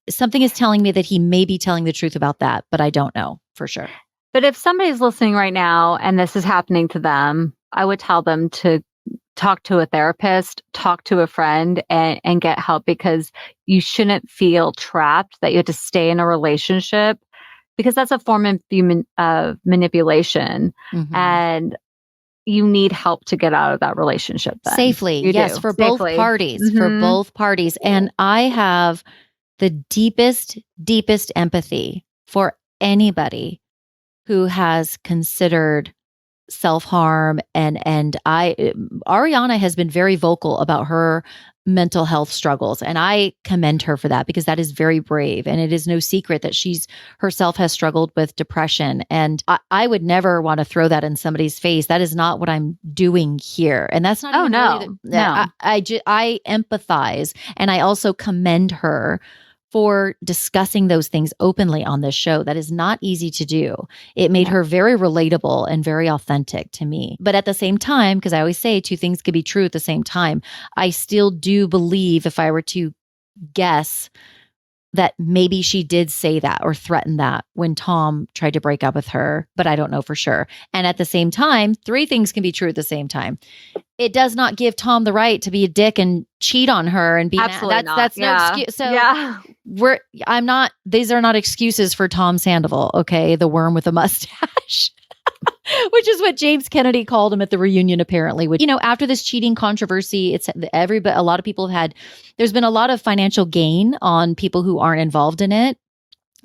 something is telling me that he may be telling the truth about that, but I don't know for sure. But if somebody's listening right now and this is happening to them, I would tell them to talk to a therapist, talk to a friend, and get help, because you shouldn't feel trapped that you have to stay in a relationship, because that's a form of manipulation. Mm-hmm. And you need help to get out of that relationship then. Safely. Yes, for both parties. Mm-hmm. For both parties. And I have the deepest empathy for anybody who has considered self-harm. And Ariana has been very vocal about her mental health struggles. And I commend her for that, because that is very brave. And it is no secret that she's herself has struggled with depression. And I would never want to throw that in somebody's face. That is not what I'm doing here. And that's not I empathize. And I also commend her for discussing those things openly on this show. That is not easy to do. It made her very relatable and very authentic to me. But at the same time, because I always say two things could be true at the same time, I still do believe, if I were to guess, that maybe she did say that or threaten that when Tom tried to break up with her, but I don't know for sure. And at the same time, three things can be true at the same time. It does not give Tom the right to be a dick and cheat on her and be Absolutely mad. That's no excuse. So these are not excuses for Tom Sandoval, okay? The worm with a mustache. Which is what James Kennedy called him at the reunion, apparently. Which, after this cheating controversy, a lot of people there's been a lot of financial gain on people who aren't involved in it.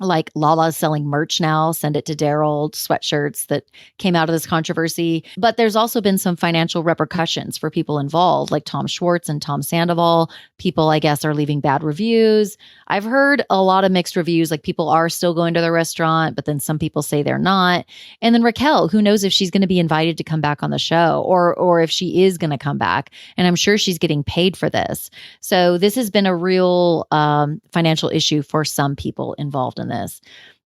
Like Lala's selling merch now, send it to Daryl, sweatshirts that came out of this controversy. But there's also been some financial repercussions for people involved, like Tom Schwartz and Tom Sandoval. People, I guess, are leaving bad reviews. I've heard a lot of mixed reviews, like people are still going to the restaurant, but then some people say they're not. And then Raquel, who knows if she's going to be invited to come back on the show or if she is going to come back. And I'm sure she's getting paid for this. So this has been a real financial issue for some people involved in this.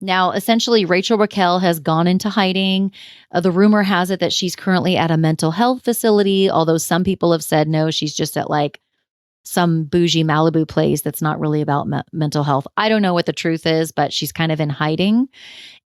Now, essentially, Rachel Raquel has gone into hiding. The rumor has it that she's currently at a mental health facility, although some people have said no, she's just at like some bougie Malibu place that's not really about mental health. I don't know what the truth is, but she's kind of in hiding.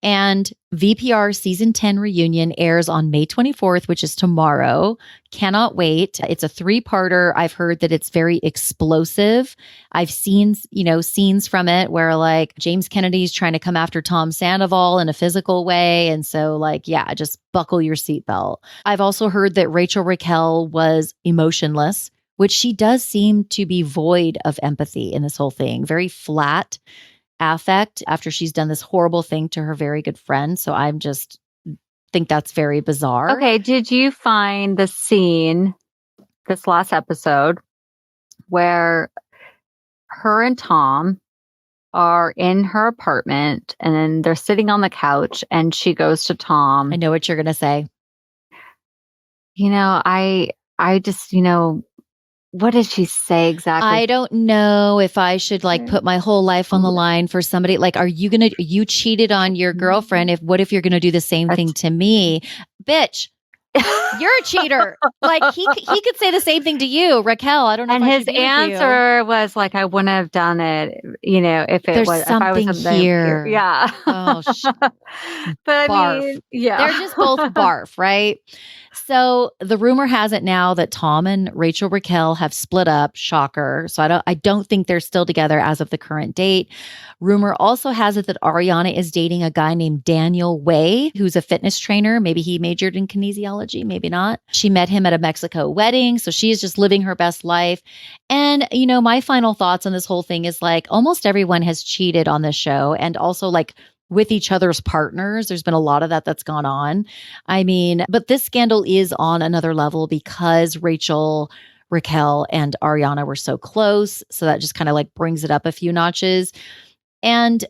And VPR season 10 reunion airs on May 24th, which is tomorrow. Cannot wait. It's a 3-parter. I've heard that it's very explosive. I've seen, scenes from it where like James Kennedy's trying to come after Tom Sandoval in a physical way. And so just buckle your seatbelt. I've also heard that Rachel Raquel was emotionless, which she does seem to be void of empathy in this whole thing. Very flat affect after she's done this horrible thing to her very good friend. So I'm just think that's very bizarre. Okay, did you find the scene this last episode where her and Tom are in her apartment and then they're sitting on the couch and she goes to Tom? I know what you're going to say. I just, what did she say exactly? I don't know if I should put my whole life on the line for somebody. Like, you cheated on your girlfriend. What if you're going to do the same thing to me? Bitch, you're a cheater. Like he could say the same thing to you, Raquel. I don't know. And his answer was like, I wouldn't have done it, if There's was something if I was here. Yeah. Oh, but barf. I mean, yeah. They're just both barf, right? So the rumor has it now that Tom and Rachel Raquel have split up. Shocker. So I don't think they're still together as of the current date. Rumor also has it that Ariana is dating a guy named Daniel Way, who's a fitness trainer. Maybe he majored in kinesiology, maybe not. She met him at a Mexico wedding. So she is just living her best life. And, my final thoughts on this whole thing is almost everyone has cheated on this show. And also with each other's partners. There's been a lot of that's gone on. I mean, but this scandal is on another level because Rachel, Raquel, and Ariana were so close. So that just kind of brings it up a few notches. And,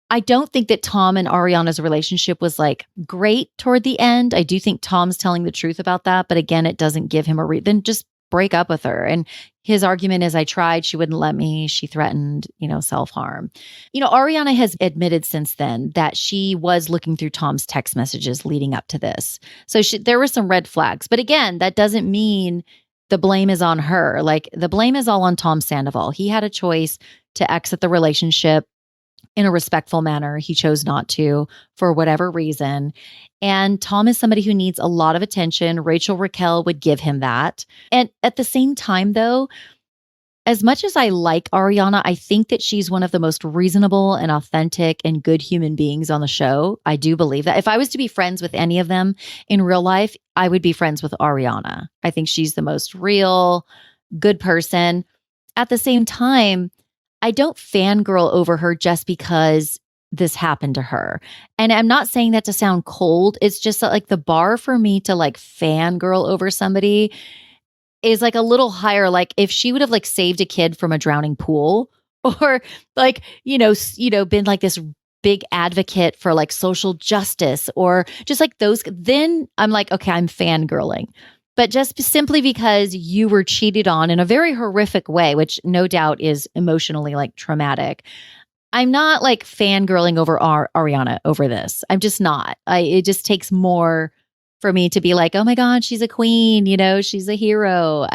I don't think that Tom and Ariana's relationship was great toward the end. I do think Tom's telling the truth about that. But again, it doesn't give him a reason. Just break up with her. And his argument is, I tried, she wouldn't let me. She threatened, self-harm. Ariana has admitted since then that she was looking through Tom's text messages leading up to this. So there were some red flags. But again, that doesn't mean the blame is on her. The blame is all on Tom Sandoval. He had a choice to exit the relationship in a respectful manner. He chose not to for whatever reason. And Tom is somebody who needs a lot of attention. Rachel Raquel would give him that. And at the same time, though, as much as I like Ariana, I think that she's one of the most reasonable and authentic and good human beings on the show. I do believe that. If I was to be friends with any of them in real life, I would be friends with Ariana. I think she's the most real, good person. At the same time, I don't fangirl over her just because this happened to her. And I'm not saying that to sound cold. It's just that the bar for me to fangirl over somebody is a little higher. If she would have saved a kid from a drowning pool or been this big advocate for social justice or just those, then I'm okay, I'm fangirling. But just simply because you were cheated on in a very horrific way, which no doubt is emotionally like traumatic. I'm not like fangirling over Ariana over this. I'm just not. It just takes more for me to be like, oh my God, she's a queen, she's a hero.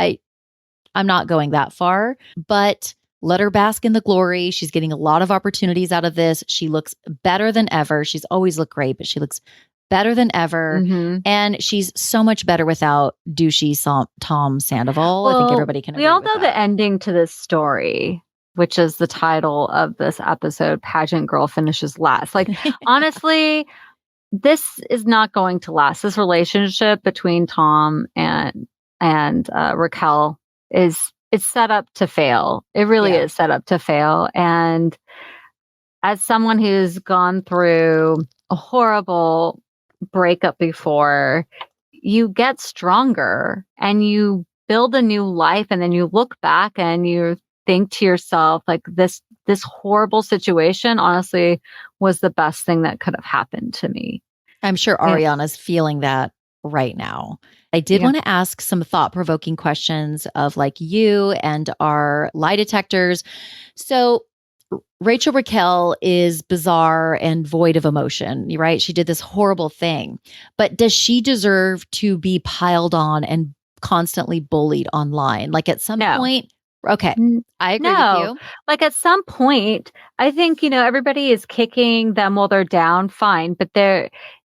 I'm not going that far, but let her bask in the glory. She's getting a lot of opportunities out of this. She looks better than ever. She's always looked great, but she looks better than ever. Mm-hmm. And she's so much better without douchey Tom Sandoval. I think everybody can agree we all with know that. the ending to this story, which is the title of this episode, Pageant Girl Finishes Last. Like, honestly, this is not going to last. This relationship between Tom and Raquel it's set up to fail. It really is set up to fail. And as someone who's gone through a horrible breakup before, you get stronger and you build a new life, and then you look back and you think to yourself, like, this horrible situation honestly was the best thing that could have happened to me. I'm sure Ariana's feeling that right now. I did want to ask some thought-provoking questions of like you and our lie detectors. So Rachel Raquel is bizarre and void of emotion, right? She did this horrible thing, but does she deserve to be piled on and constantly bullied online? Like at some point, okay, I agree with you. Like at some point, I think, everybody is kicking them while they're down, fine, but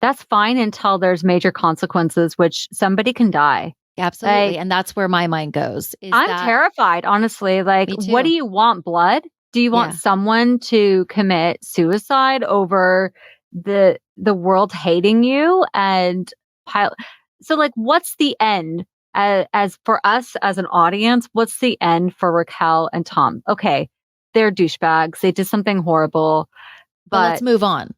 that's fine until there's major consequences, which somebody can die. Absolutely. And that's where my mind goes. I'm terrified, honestly. Like, what do you want? Blood? Do you want someone to commit suicide over the world hating you and so like, what's the end? As for us as an audience, what's the end for Raquel and Tom? Okay, they're douchebags. They did something horrible, but let's move on.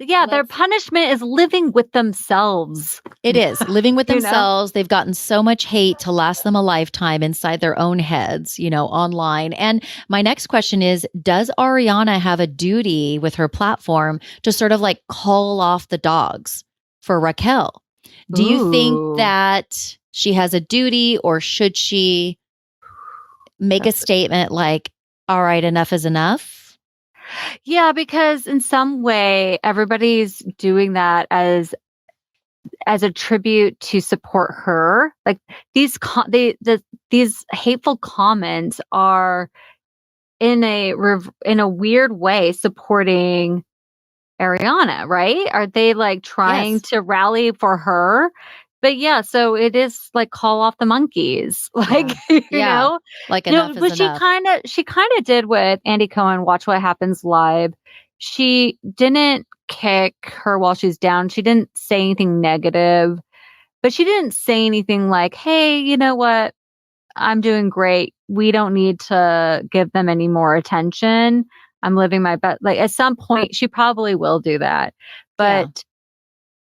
Yeah, their punishment is living with themselves. It is living with themselves. They've gotten so much hate to last them a lifetime inside their own heads, online. And my next question is, does Ariana have a duty with her platform to sort of like call off the dogs for Raquel? Do you think that she has a duty, or should she make a statement like, all right, enough is enough? Yeah, because in some way, everybody's doing that as a tribute to support her. Like these hateful comments are in a weird way supporting Ariana, right? Are they like trying to rally for her? But yeah, so it is like call off the monkeys, like you know, like enough is but enough. she kind of did with Andy Cohen. Watch What Happens Live. She didn't kick her while she's down. She didn't say anything negative, but she didn't say anything like, "Hey, you know what? I'm doing great. We don't need to give them any more attention. I'm living my best." Like at some point, she probably will do that, but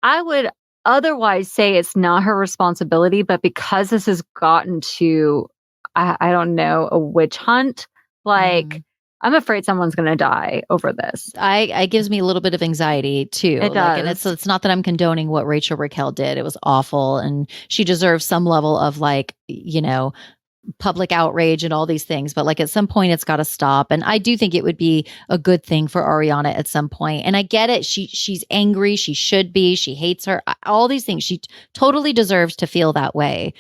I would otherwise say it's not her responsibility, but because this has gotten to, I don't know, a witch hunt, like I'm afraid someone's going to die over this. It gives me a little bit of anxiety too. It does. And it's not that I'm condoning what Rachel Raquel did. It was awful. And she deserves some level of like, public outrage and all these things, but like at some point it's got to stop. And I do think it would be a good thing for Ariana at some point. And I get it. She's angry. She should be. She hates her. All these things. She totally deserves to feel that way.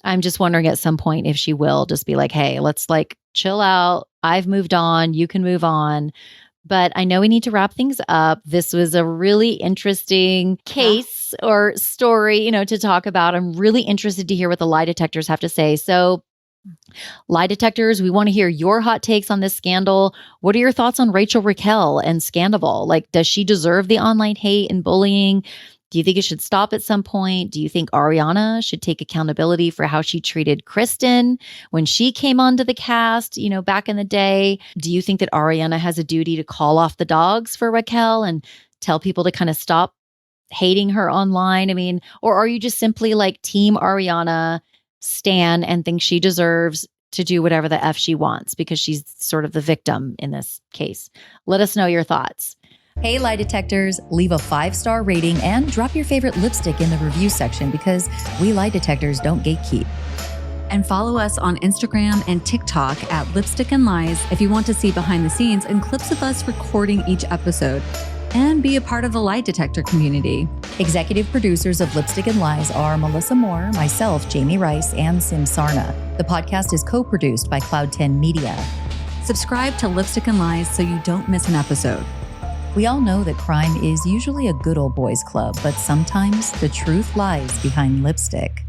I'm just wondering at some point if she will just be like, hey, let's like chill out. I've moved on. You can move on. But I know we need to wrap things up. This was a really interesting case or story, to talk about. I'm really interested to hear what the lie detectors have to say. So lie detectors, we want to hear your hot takes on this scandal. What are your thoughts on Rachel Raquel and Scandoval? Like, does she deserve the online hate and bullying? Do you think it should stop at some point? Do you think Ariana should take accountability for how she treated Kristen when she came onto the cast, back in the day? Do you think that Ariana has a duty to call off the dogs for Raquel and tell people to kind of stop hating her online? I mean, or are you just simply like Team Ariana stan and think she deserves to do whatever the F she wants because she's sort of the victim in this case? Let us know your thoughts. Hey, lie detectors, leave a 5-star rating and drop your favorite lipstick in the review section because we lie detectors don't gatekeep. And follow us on Instagram and TikTok at Lipstick and Lies if you want to see behind the scenes and clips of us recording each episode. And be a part of the lie detector community. Executive producers of Lipstick and Lies are Melissa Moore, myself, Jami Rice, and Sim Sarna. The podcast is co-produced by Cloud 10 Media. Subscribe to Lipstick and Lies so you don't miss an episode. We all know that crime is usually a good old boys club, but sometimes the truth lies behind lipstick.